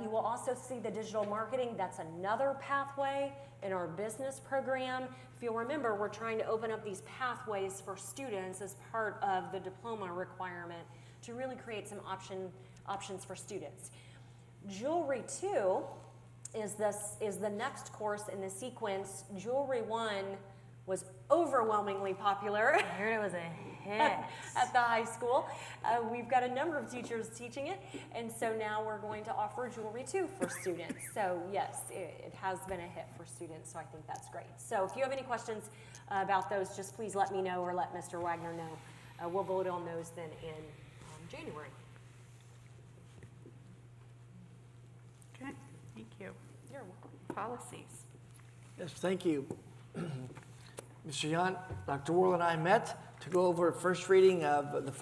You will also see the digital marketing. That's another pathway in our business program. If you'll remember, we're trying to open up these pathways for students as part of the diploma requirement to really create some options for students. Jewelry 2 is the next course in the sequence. Jewelry 1 was overwhelmingly popular. I heard it was a hit. At the high school. We've got a number of teachers teaching it, and so now we're going to offer Jewelry 2 for students. So yes, it has been a hit for students, so I think that's great. So if you have any questions about those, just please let me know or let Mr. Wagner know. We'll vote on those then in January. Okay, thank you. You're welcome. Policies. Yes, thank you. Mr. Yunt, Dr. Worrell and I met to go over first reading of the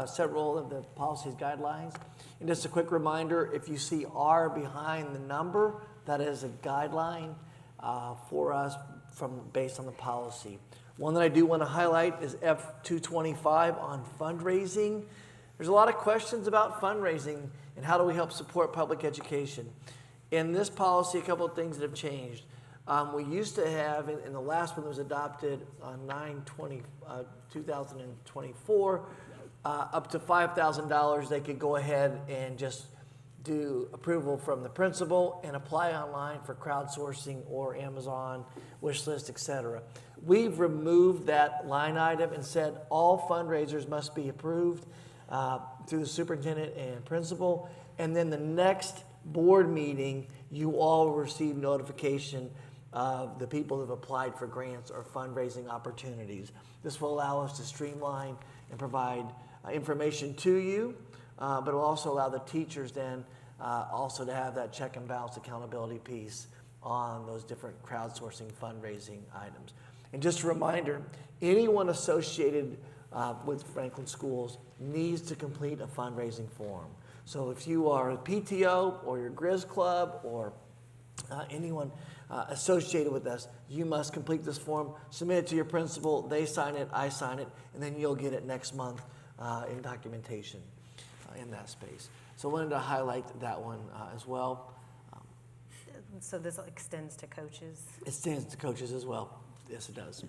several of the policies guidelines. And just a quick reminder, if you see R behind the number, that is a guideline for us based on the policy. One that I do want to highlight is F225 on fundraising. There's a lot of questions about fundraising and how do we help support public education. In this policy, a couple of things that have changed. We used to have, in the last one that was adopted on 9/20/2024, up to $5,000, they could go ahead and just do approval from the principal and apply online for crowdsourcing or Amazon, wish list, etc. We've removed that line item and said all fundraisers must be approved through the superintendent and principal. And then the next board meeting, you all receive notification of the people that have applied for grants or fundraising opportunities. This will allow us to streamline and provide information to you, but it will also allow the teachers then also to have that check and balance accountability piece on those different crowdsourcing fundraising items. And just a reminder, anyone associated with Franklin Schools needs to complete a fundraising form. So if you are a PTO or your Grizz Club or anyone associated with us, you must complete this form, submit it to your principal, they sign it, I sign it, and then you'll get it next month in documentation in that space. So I wanted to highlight that one as well. So this extends to coaches? It extends to coaches as well. Yes, it does.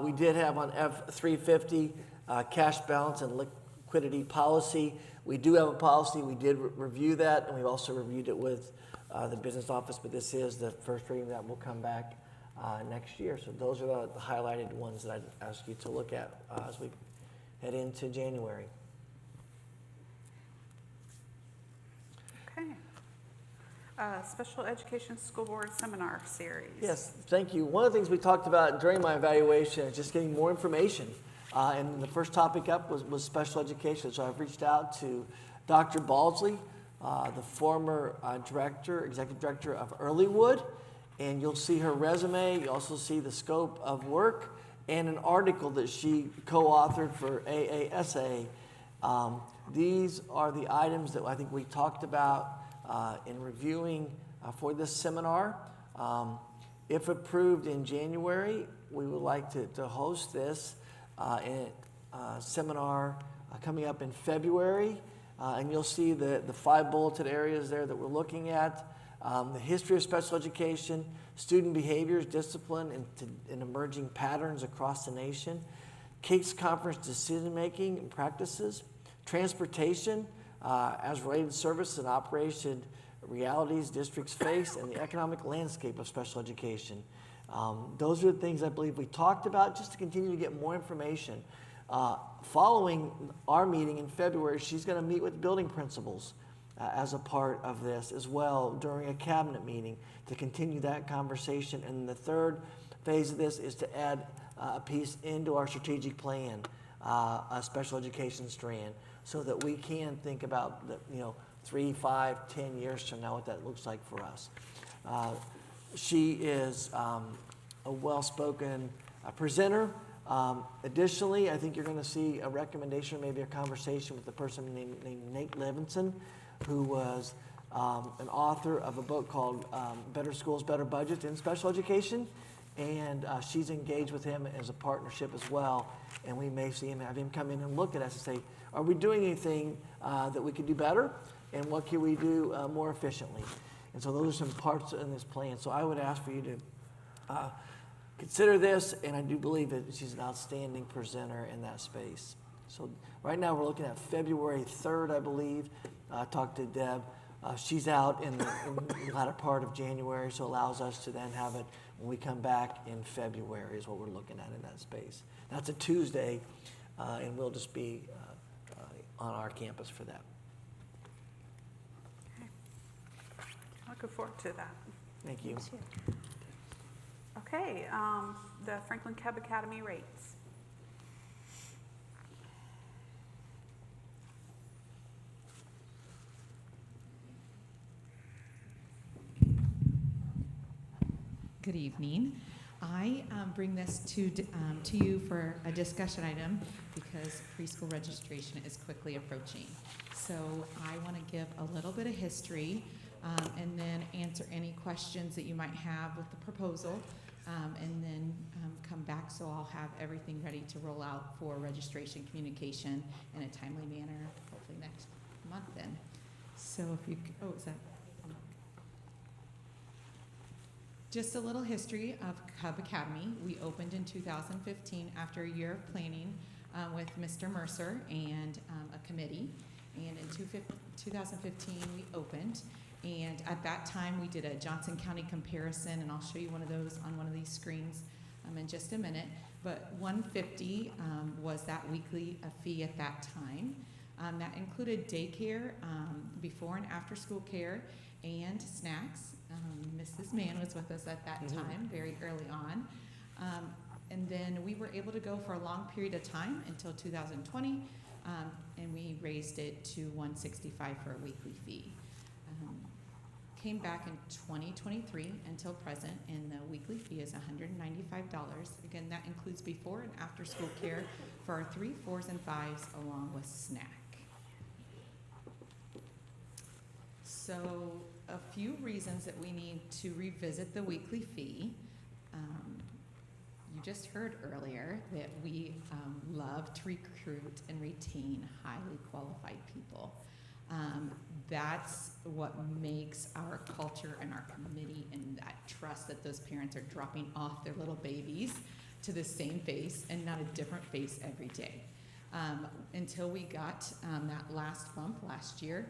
We did have on F350 cash balance and liquidity policy. We do have a policy. We did review that, and we've also reviewed it with the business office, but this is the first reading that will come back next year. So those are the highlighted ones that I'd ask you to look at as we head into January. Okay. Special Education School Board Seminar Series. Yes, thank you. One of the things we talked about during my evaluation is just getting more information. And the first topic up was special education. So I've reached out to Dr. Baldsley, the former executive director of Earlywood, and you'll see her resume. You also see the scope of work and an article that she co-authored for AASA. These are the items that I think we talked about in reviewing for this seminar. If approved in January, we would like to host this seminar coming up in February. And you'll see the 5 bulleted areas there that we're looking at. The history of special education, student behaviors, discipline, and emerging patterns across the nation, CAKES conference decision-making and practices, transportation as related service and operation realities districts face, and the economic landscape of special education. Those are the things I believe we talked about just to continue to get more information. Following our meeting in February, she's going to meet with building principals as a part of this as well during a cabinet meeting to continue that conversation. And the third phase of this is to add a piece into our strategic plan, a special education strand, so that we can think about 3, 5, 10 years from now what that looks like for us. She is a well-spoken presenter. Additionally, I think you're going to see a recommendation, maybe a conversation with a person named Nate Levinson, who was an author of a book called Better Schools, Better Budgets in Special Education. And she's engaged with him as a partnership as well. And we may see him, have him come in and look at us and say, are we doing anything that we could do better? And what can we do more efficiently? And so those are some parts in this plan. So I would ask for you to consider this, and I do believe that she's an outstanding presenter in that space. So right now we're looking at February 3rd, I believe. Talked to Deb. She's out in the latter part of January, so it allows us to then have it when we come back in February is what we're looking at in that space. That's a Tuesday, and we'll just be on our campus for that. Looking forward to that. Thank you. Okay, the Franklin Cub Academy rates. Good evening. I bring this to you for a discussion item because preschool registration is quickly approaching. So I want to give a little bit of history and then answer any questions that you might have with the proposal, and then come back so I'll have everything ready to roll out for registration communication in a timely manner, hopefully next month then. So if you, is that? Just a little history of Cub Academy. We opened in 2015 after a year of planning with Mr. Mercer and a committee. And in 2015, we opened. And at that time, we did a Johnson County comparison, and I'll show you one of those on one of these screens in just a minute. But $150 was that weekly fee at that time. That included daycare, before and after school care, and snacks. Mrs. Mann was with us at that time, very early on. And then we were able to go for a long period of time until 2020, and we raised it to $165 for a weekly fee. Came back in 2023 until present, and the weekly fee is $195. Again, that includes before and after school care for our 3s, 4s, and 5s, along with snack. So a few reasons that we need to revisit the weekly fee. You just heard earlier that we love to recruit and retain highly qualified people. That's what makes our culture and our committee and that trust that those parents are dropping off their little babies to the same face and not a different face every day. Until we got that last bump last year,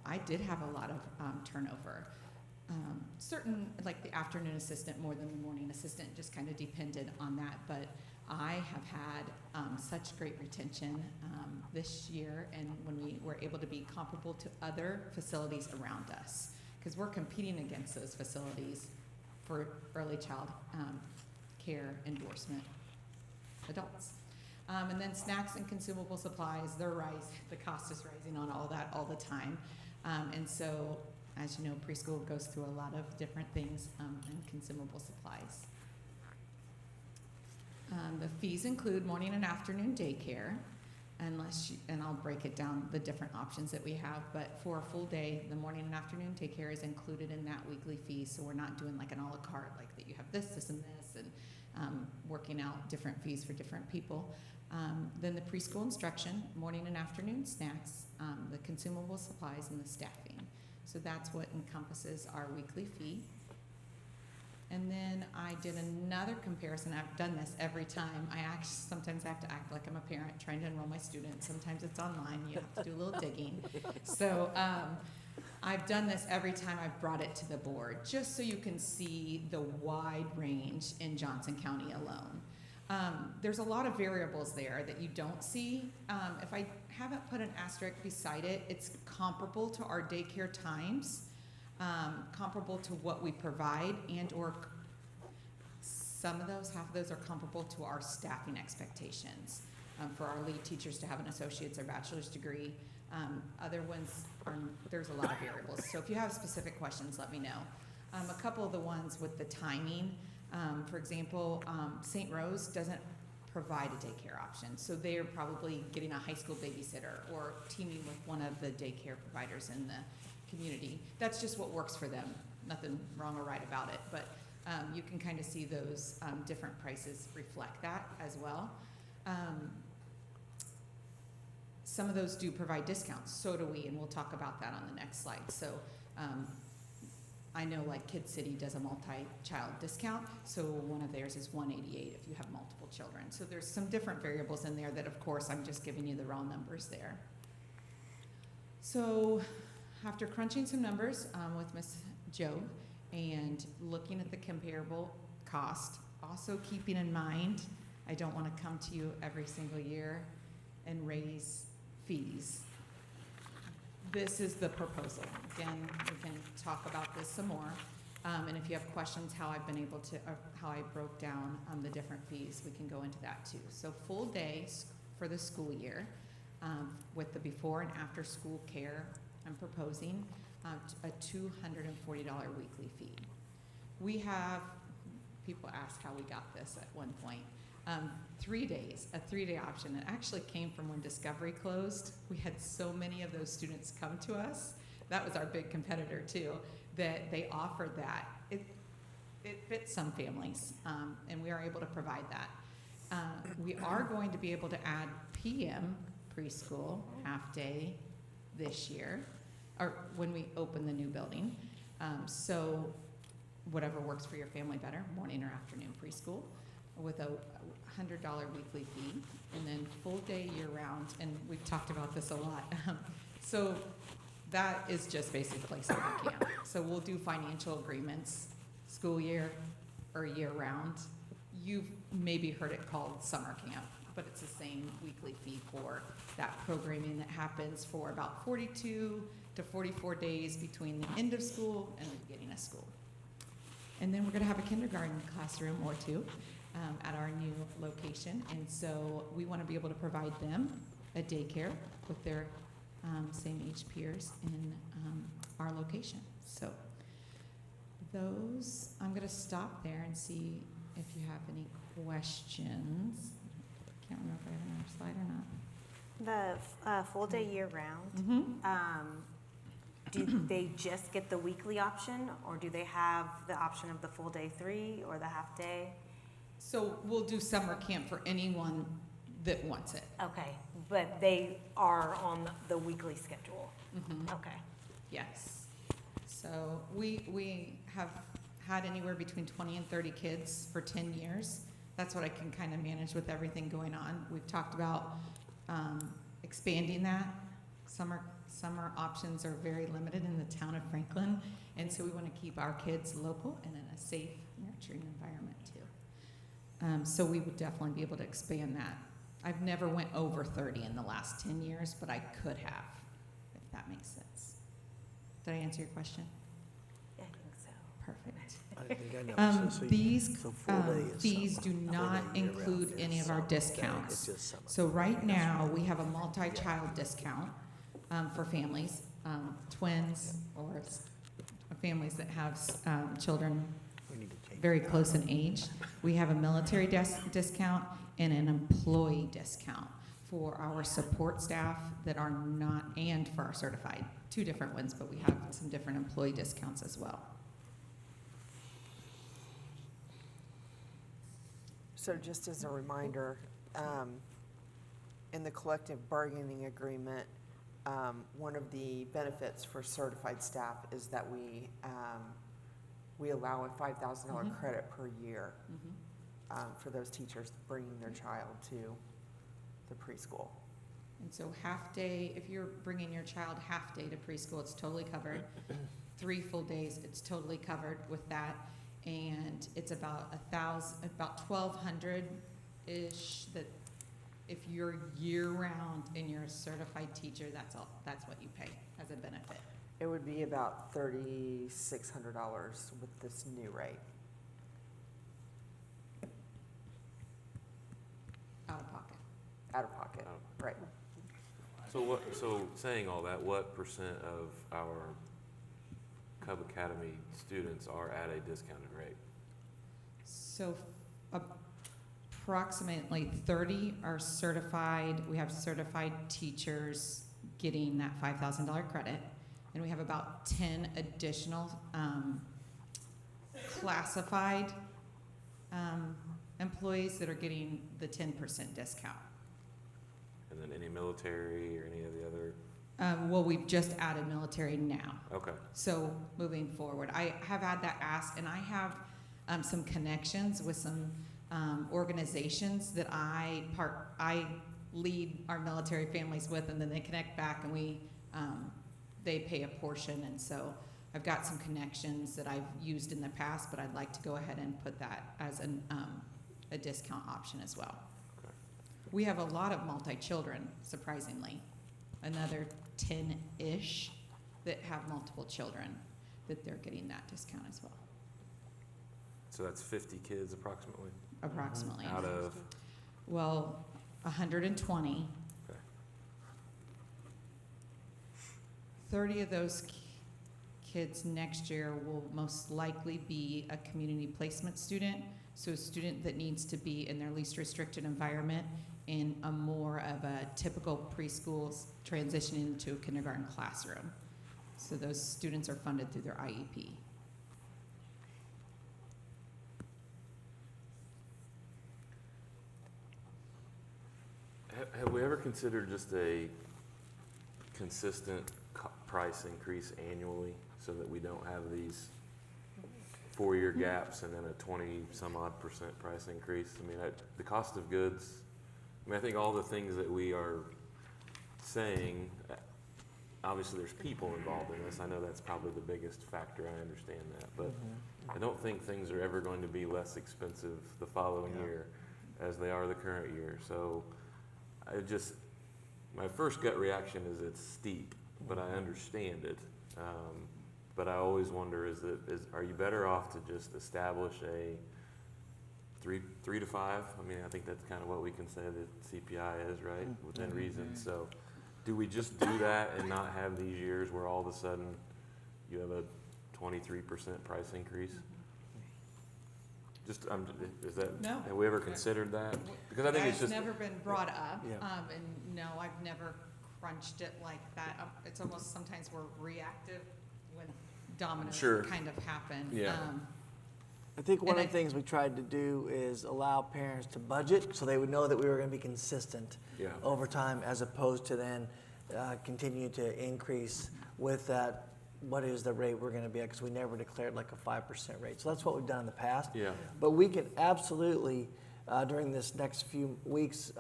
I did have a lot of turnover. Certain, like the afternoon assistant more than the morning assistant, just kind of depended on that. But I have had such great retention this year, and when we were able to be comparable to other facilities around us, because we're competing against those facilities for early child care endorsement adults. And then snacks and consumable supplies, they're rising. The cost is rising on all that all the time. And so, as you know, preschool goes through a lot of different things and consumable supplies. The fees include morning and afternoon daycare, and I'll break it down, the different options that we have, but for a full day, the morning and afternoon daycare is included in that weekly fee, so we're not doing like an a la carte, like that you have this, and this, and working out different fees for different people. Then the preschool instruction, morning and afternoon snacks, the consumable supplies, and the staffing. So that's what encompasses our weekly fee. And then I did another comparison. I've done this every time. Sometimes I have to act like I'm a parent trying to enroll my students. Sometimes it's online. You have to do a little digging. So I've done this every time I've brought it to the board, just so you can see the wide range in Johnson County alone. There's a lot of variables there that you don't see. If I haven't put an asterisk beside it, it's comparable to our daycare times. Comparable to what we provide, and or some of those, half of those are comparable to our staffing expectations for our lead teachers to have an associate's or bachelor's degree. Other ones, there's a lot of variables. So if you have specific questions, let me know. A couple of the ones with the timing, for example, St. Rose doesn't provide a daycare option. So they're probably getting a high school babysitter or teaming with one of the daycare providers in the community. That's just what works for them. Nothing wrong or right about it, but you can kind of see those different prices reflect that as well. Some of those do provide discounts, so do we, and we'll talk about that on the next slide. So I know like Kid City does a multi-child discount, so one of theirs is $188 if you have multiple children. So there's some different variables in there that, of course, I'm just giving you the raw numbers there. So after crunching some numbers with Ms. Joe and looking at the comparable cost, also keeping in mind, I don't want to come to you every single year and raise fees. This is the proposal. Again, we can talk about this some more. And if you have questions how I've been able to, how I broke down the different fees, we can go into that too. So full days for the school year with the before and after school care, I'm proposing a $240 weekly fee. We have, people ask how we got this at one point. 3 days, a 3-day option. It actually came from when Discovery closed. We had so many of those students come to us. That was our big competitor too, that they offered that. It fits some families, and we are able to provide that. We are going to be able to add PM preschool half day this year, or when we open the new building. So whatever works for your family better, morning or afternoon preschool with a $100 weekly fee, and then full day year round, and we've talked about this a lot. So that is just basically summer camp. So we'll do financial agreements, school year or year round. You've maybe heard it called summer camp, but it's the same weekly fee for that programming that happens for about 42 to 44 days between the end of school and the beginning of school. And then we're gonna have a kindergarten classroom or two at our new location. And so we wanna be able to provide them a daycare with their same age peers in our location. So those, I'm gonna stop there and see if you have any questions. Can't remember if I have another slide or not. The full day year round, do they just get the weekly option, or do they have the option of the full day 3 or the half day? So we'll do summer camp for anyone that wants it. Okay, but they are on the weekly schedule. Okay. Yes. So we have had anywhere between 20 and 30 kids for 10 years. That's what I can kind of manage with everything going on. We've talked about expanding that. Summer options are very limited in the town of Franklin, and so we want to keep our kids local and in a safe, nurturing environment too. So we would definitely be able to expand that. I've never went over 30 in the last 10 years, but I could have, if that makes sense. Did I answer your question? I think so. Perfect. I think I know. So These so 4 days, fees summer. do 4 not day year-round include is any of our summer. discounts. It's just summer. So right now, we have a multi-child discount for families, twins, or families that have children We need to change very close in age. We have a military discount and an employee discount for our support staff that are not, and for our certified. 2 different ones, but we have some different employee discounts as well. So just as a reminder, in the collective bargaining agreement, one of the benefits for certified staff is that we allow a $5,000 credit per year for those teachers bringing their child to the preschool. And so half day, if you're bringing your child half day to preschool, it's totally covered. 3 full days, it's totally covered with that. And it's about about 1,200-ish that if you're year-round and you're a certified teacher, that's what you pay as a benefit. It would be about $3,600 with this new rate. Out of pocket. Out of pocket, right. So saying all that, what % of our Cub Academy students are at a discounted rate? So approximately 30 are certified. We have certified teachers getting that $5,000 credit. And we have about 10 additional classified employees that are getting the 10% discount. And then any military or any of the other? Well, we've just added military now. Okay. So moving forward, I have had that ask, and I have some connections with some organizations that I lead our military families with, and then they connect back, and they pay a portion. And so I've got some connections that I've used in the past, but I'd like to go ahead and put that as a discount option as well. Okay. We have a lot of multi-children, surprisingly. Another 10-ish that have multiple children, that they're getting that discount as well. So that's 50 kids approximately? Approximately. Out of? Well, 120. Okay. 30 of those kids next year will most likely be a community placement student, so a student that needs to be in their least restricted environment in a more of a typical preschool transitioning into a kindergarten classroom. So those students are funded through their IEP. Have we ever considered just a consistent price increase annually so that we don't have these 4-year gaps and then a 20-some-odd% price increase? I mean, the cost of goods, I mean, I think all the things that we are saying, obviously there's people involved in this. I know that's probably the biggest factor. I understand that. But I don't think things are ever going to be less expensive the following year as they are the current year. So my first gut reaction is it's steep, but I understand it. But I always wonder, are you better off to just establish a 3 to 5? I mean, I think that's kind of what we can say that CPI is, right? Within reason. So do we just do that and not have these years where all of a sudden you have a 23% price increase? Is that, No. have we ever considered that? Because I think it's just. That's never been brought up, Yeah. and no, I've never crunched it like that. It's almost sometimes we're reactive when dominoes Sure. kind of happen. Yeah. I think one And of the things we tried to do is allow parents to budget so they would know that we were going to be consistent Yeah. over time, as opposed to then continue to increase with that. What is the rate we're going to be at? Because we never declared like a 5% rate. So that's what we've done in the past. Yeah. But we can absolutely, during this next few weeks,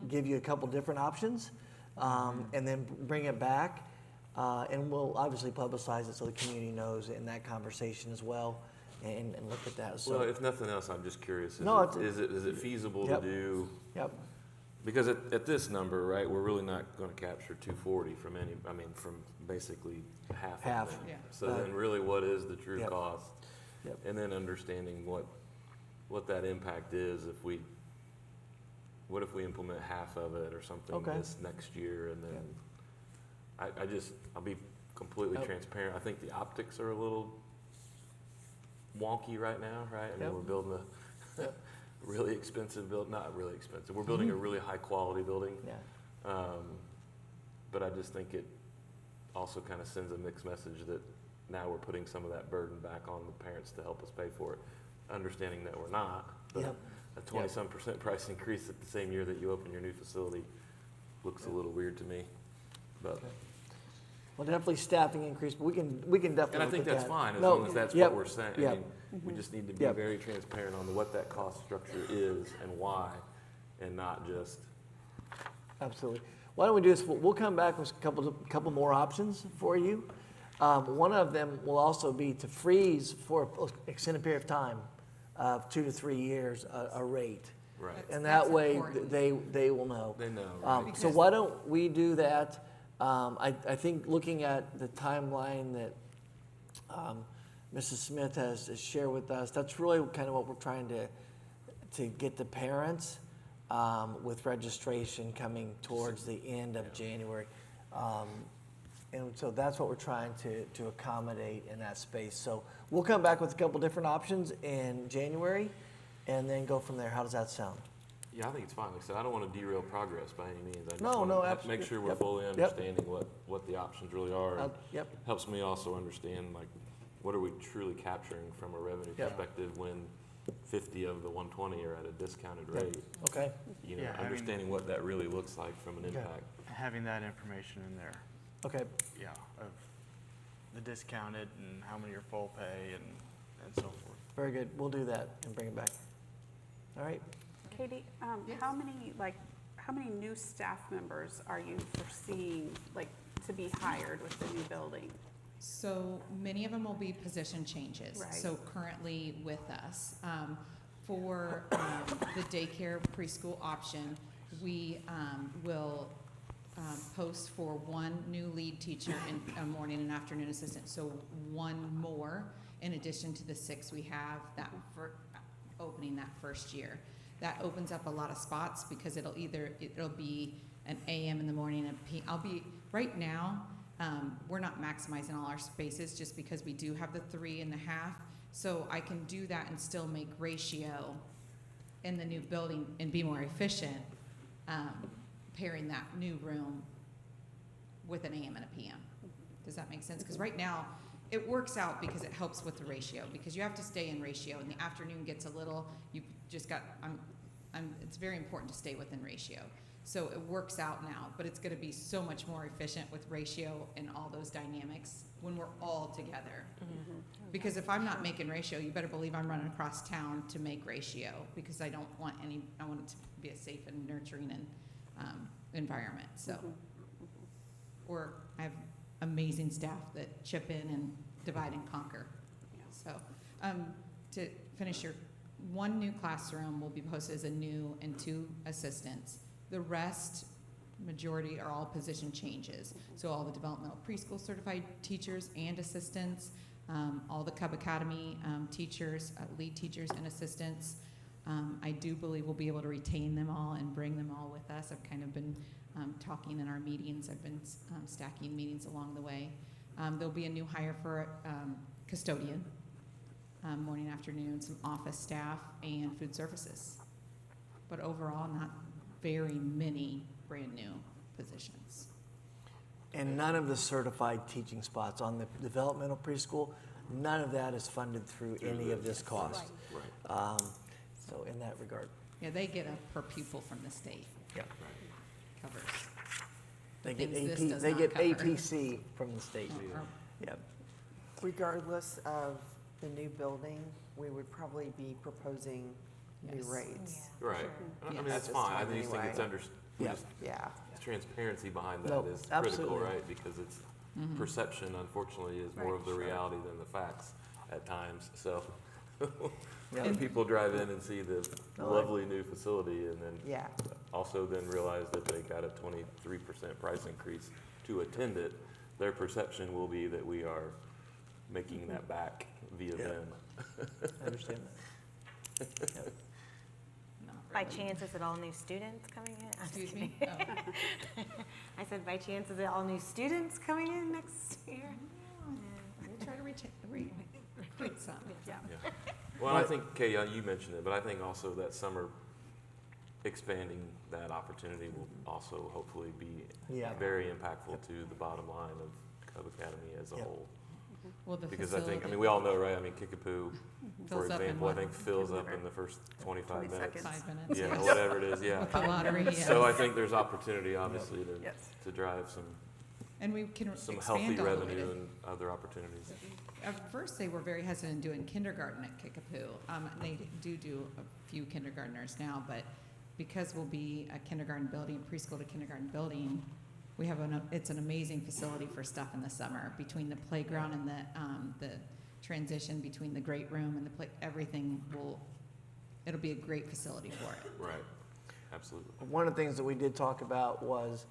give you a couple different options, and then bring it back. And we'll obviously publicize it so the community knows in that conversation as well. and look at that, so. Well, if nothing else, I'm just curious, No, is it feasible Yep. to do? Yep. Because at this number, right, we're really not gonna capture 240 from from basically half Half. of them. Yeah. So then really what is the true Yep. cost? Yep. And then understanding what that impact is if we, what if we implement half of it or something Okay. this next year, and then I'll be completely Yep. transparent. I think the optics are a little wonky right now, right? I mean, Yep. we're building a really expensive not really expensive. We're building a really high quality building. Yeah. But I just think it also kind of sends a mixed message that now we're putting some of that burden back on the parents to help us pay for it, understanding that we're not. But Yep. a 20-some% price increase at the same year that you open your new facility looks a little weird to me. But Well, definitely staffing increase, but we can definitely and I think look at that's that. fine as No, long as that's yep, what we're saying. yep. I mean, we just need to be Yep. very transparent on what that cost structure is and why, and not just. Absolutely. Why don't we do this? We'll come back with a couple more options for you. One of them will also be to freeze for an extended period of time, 2 to 3 years, a rate. Right. And that That's way, important. they will know. They know, right? So why don't we do that? I think looking at the timeline that Mrs. Smith has shared with us, that's really kind of what we're trying to get the parents with registration coming towards the end of January. And so that's what we're trying to accommodate in that space. So we'll come back with a couple different options in January and then go from there. How does that sound? Yeah, I think it's fine. Like I said, I don't want to derail progress by any means. I just No, want no, to absolutely. make sure we're Yep. fully Yep. understanding what the options really are. and Yep. Helps me also understand, like, what are we truly capturing from a revenue Yep. perspective when 50 of the 120 are at a discounted Yep. rate? Okay. You know, Yeah, I mean- understanding what that really looks like from an Okay. impact. Having that information in there, Okay. yeah, of the discounted and how many are full pay and so forth. Very good. We'll do that and bring it back. All right. Katie, how many new staff members are you foreseeing, to be hired with the new building? So many of them will be position changes. Right. So currently with us. For the daycare preschool option, we will post for one new lead teacher and a morning and afternoon assistant. So one more in addition to the 6 we have that opening that first year. That opens up a lot of spots because it'll be an AM in the morning and right now, we're not maximizing all our spaces just because we do have the 3.5. So I can do that and still make ratio in the new building and be more efficient, pairing that new room with an AM and a PM. Does that make sense? Because right now, it works out because it helps with the ratio, because you have to stay in ratio. In the afternoon gets a little, it's very important to stay within ratio. So it works out now, but it's gonna be so much more efficient with ratio and all those dynamics when we're all together. Because if I'm not making ratio, you better believe I'm running across town to make ratio, because I want it to be a safe and nurturing environment, so. Or I have amazing staff that chip in and divide and conquer. So, to finish your, one new classroom will be posted as a new and 2 assistants. The rest, majority, are all position changes. So all the developmental preschool certified teachers and assistants, all the Cub Academy teachers, lead teachers and assistants. I do believe we'll be able to retain them all and bring them all with us. I've kind of been talking in our meetings. I've been stacking meetings along the way. There'll be a new hire for custodian, morning, afternoon, some office staff, and food services. But overall, not very many brand new positions. And none of the certified teaching spots on the developmental preschool, none of that is funded through any of this cost. Right. So in that regard. Yeah, they get a per pupil from the state. Yep. Covers. They get things this does they not get cover. APC from the state. Yep. Regardless of the new building, we would probably be proposing new Yes. rates. Right. I mean, that's At this fine. I time just think it's anyway. Yeah. Yeah. transparency behind that No, is critical, absolutely. right? Because it's perception, unfortunately, is more Right, of the sure. reality than the facts at times. So And people drive in and see the No, lovely new facility, and then Yeah. also then realize that they got a 23% price increase to attend it. Their perception will be that we are making that back via them. I understand that. Yep. By chance, is it all new students coming in? I'm just Excuse me? kidding. I said, by chance, is it all new students coming in next year? We'll try to recruit some. Yeah. Yeah. Well, I think, Katie, you mentioned it, but I think also that summer expanding that opportunity will also hopefully be very impactful to the bottom line of Cub Academy as a whole. Well, the Because I think, I facility- mean, we all know, right? I mean, Kickapoo, for Fills up in example, I what? think fills up in the first 25 20 minutes. seconds. 5 minutes, Yeah, yes. whatever it is, yeah. With the lottery, So I yes. think there's opportunity, obviously, to, Yes. to drive some, And we can some expand healthy all the way revenue to- and other opportunities. At first, they were very hesitant doing kindergarten at Kickapoo. They do a few kindergartners now, but because we'll be a kindergarten building, preschool to kindergarten building, we have it's an amazing facility for stuff in the summer, between the playground and the transition between the great room and the everything it'll be a great facility for it. Right, absolutely. One of the things that we did talk about was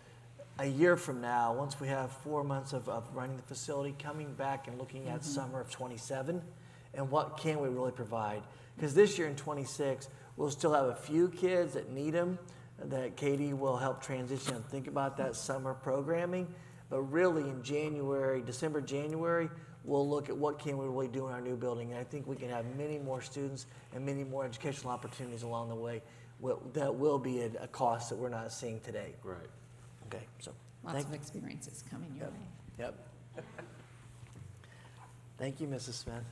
a year from now, once we have 4 months of running the facility, coming back and looking at summer of '27, and what can we really provide? Because this year in '26, we'll still have a few kids that need them, that Katie will help transition and think about that summer programming. But really in December, January, we'll look at what can we really do in our new building. And I think we can have many more students and many more educational opportunities along the way. That will be a cost that we're not seeing today. Right. Okay, so. Lots of experiences coming your way. Yep. Thank you, Mrs. Smith.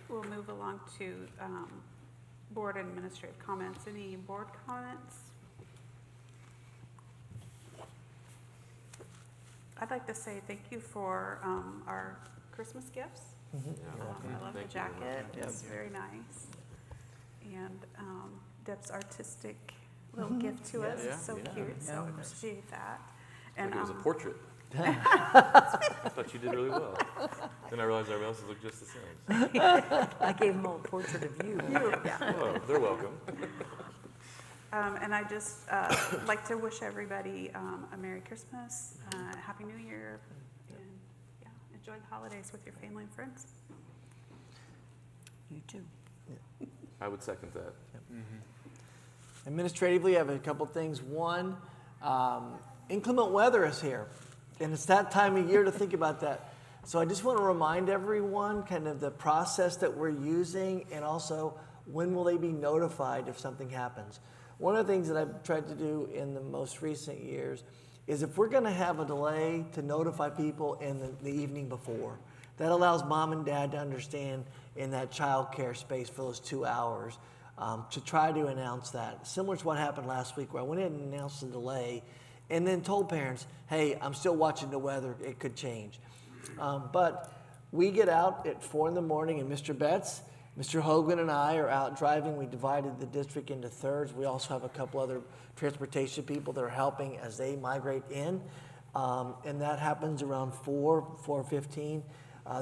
We'll move along to board administrative comments. Any board comments? I'd like to say thank you for our Christmas gifts. Mhm. I love the Thank you very jacket. much. It's Yep. very nice. And Deb's artistic little Mhm. gift to us Yeah. is so Yeah. cute, so I Yeah. appreciate that. Like it was a portrait. I I thought you did really well. Then I realized everyone else looked just the same. I gave them a portrait of you. Oh, they're welcome. And I just like to wish everybody a Merry Christmas, Happy New Year, and yeah, enjoy the holidays with your family and friends. You too. I would second that. Administratively, I have a couple things. One, inclement weather is here, and it's that time of year to think about that. So I just want to remind everyone kind of the process that we're using, and also when will they be notified if something happens. One of the things that I've tried to do in the most recent years is if we're going to have a delay, to notify people in the evening before. That allows mom and dad to understand in that child care space for those 2 hours, to try to announce that. Similar to what happened last week, where I went in and announced the delay and then told parents, hey, I'm still watching the weather, it could change. But we get out at 4 in the morning, and Mr. Betts, Mr. Hogan and I are out driving. We divided the district into thirds. We also have a couple other transportation people that are helping as they migrate in. And that happens around 4:15.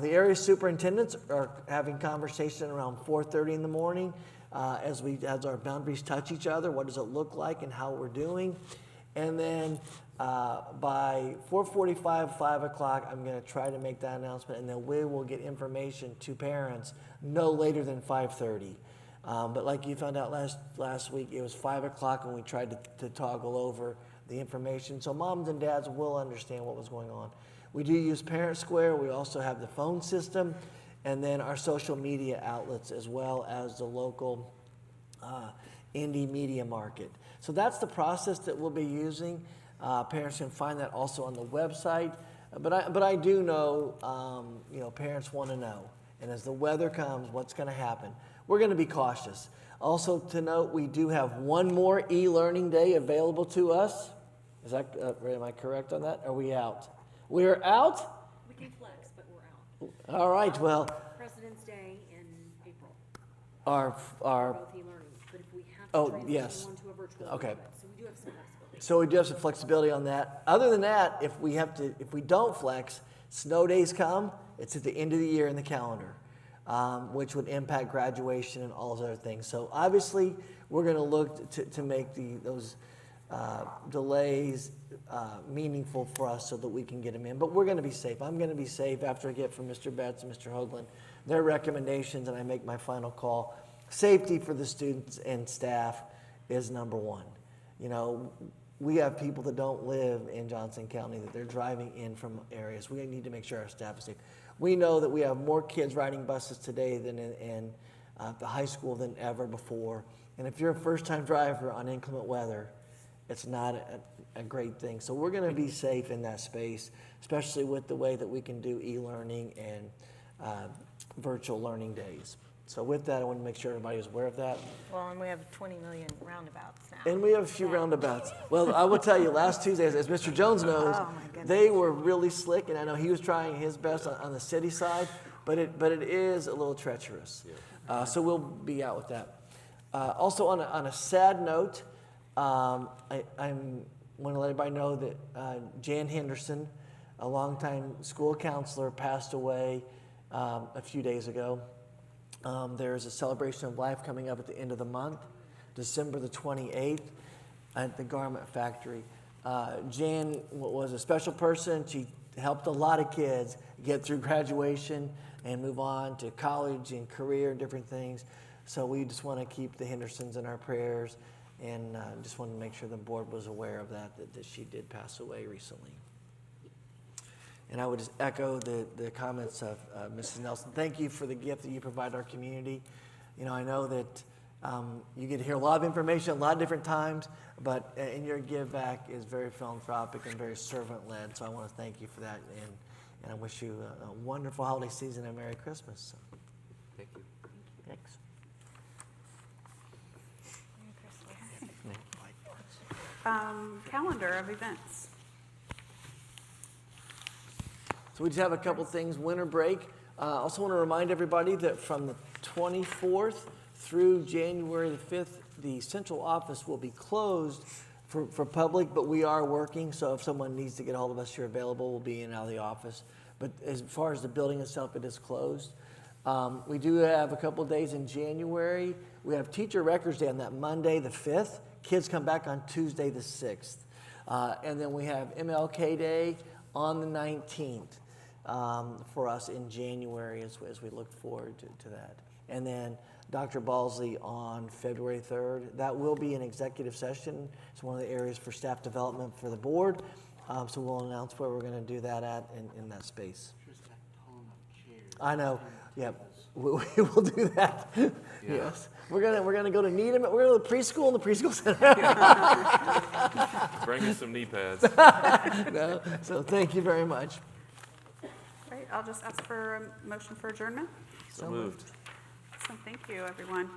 The area superintendents are having conversation around 4:30 in the morning as our boundaries touch each other. What does it look like and how we're doing? And then by 4:45, 5 o'clock, I'm going to try to make that announcement, and then we will get information to parents no later than 5:30. But like you found out last week, it was 5 o'clock when we tried to toggle over the information. So moms and dads will understand what was going on. We do use Parent Square. We also have the phone system, and then our social media outlets, as well as the local indie media market. So that's the process that we'll be using. Parents can find that also on the website. But I do know, parents want to know. And as the weather comes, what's going to happen? We're going to be cautious. Also to note, we do have one more e-learning day available to us. Is that, am I correct on that? Are we out? We're out? We can flex, but we're out. All right, well, President's Day in April. our Both e-learning, but if we we have Oh, to transition yes. one to a virtual. Okay. agreement, So we do have some flexibility. So we do have some flexibility on that. Other than that, if we don't flex, snow days come, it's at the end of the year in the calendar, which would impact graduation and all those other things. So obviously, we're going to look to make those delays meaningful for us so that we can get them in. But we're going to be safe. I'm going to be safe after I get from Mr. Betts and Mr. Hoagland their recommendations and I make my final call. Safety for the students and staff is number one. You know, we have people that don't live in Johnson County, that they're driving in from areas. We need to make sure our staff is safe. We know that we have more kids riding buses today than in the high school than ever before. And if you're a first-time driver on inclement weather, it's not a great thing. So we're going to be safe in that space, especially with the way that we can do e-learning and virtual learning days. So with that, I want to make sure everybody is aware of that. Well, and we have 20 million roundabouts now. And we have a few roundabouts. Well, I will tell you, last Tuesday, as Mr. Jones knows, Oh, my goodness. they were really slick, and I know he was trying his best on the city side, but it is a little treacherous. So we'll be out with that. Also, on a sad note, I want to let everybody know that Jan Henderson, a longtime school counselor, passed away a few days ago. There's a celebration of life coming up at the end of the month, December the 28th, at the Garment Factory. Jan was a special person. She helped a lot of kids get through graduation and move on to college and career and different things. So we just want to keep the Hendersons in our prayers, and just wanted to make sure the board was aware of that she did pass away recently. And I would just echo the comments of Mrs. Nelson. Thank you for the gift that you provide our community. You know, I know that you get to hear a lot of information a lot of different times, but in your give back is very philanthropic and very servant-led. So I want to thank you for that, and I wish you a wonderful holiday season and Merry Christmas. So, Thank you. thanks. Calendar of events. So we just have a couple things. Winter break. Also want to remind everybody that from the 24th through January the 5th, the central office will be closed for public, but we are working. So if someone needs to get a hold of us, you're available. We'll be in and out of the office. But as far as the building itself, it is closed. We do have a couple days in January. We have Teacher Records Day on that Monday the 5th. Kids come back on Tuesday the 6th. And then we have MLK Day on the 19th for us in January as we look forward to that. And then Dr. Balsley on February 3rd. That will be an executive session. It's one of the areas for staff development for the board. So we'll announce where we're going to do that at in that space. I know. Yeah, we will do that. Yes. We're gonna go to Needham. We're going to the preschool and the preschool center. Bring us some knee pads. No, so thank you very much. Great, I'll just ask for a motion for adjournment. So moved. So thank you, everyone.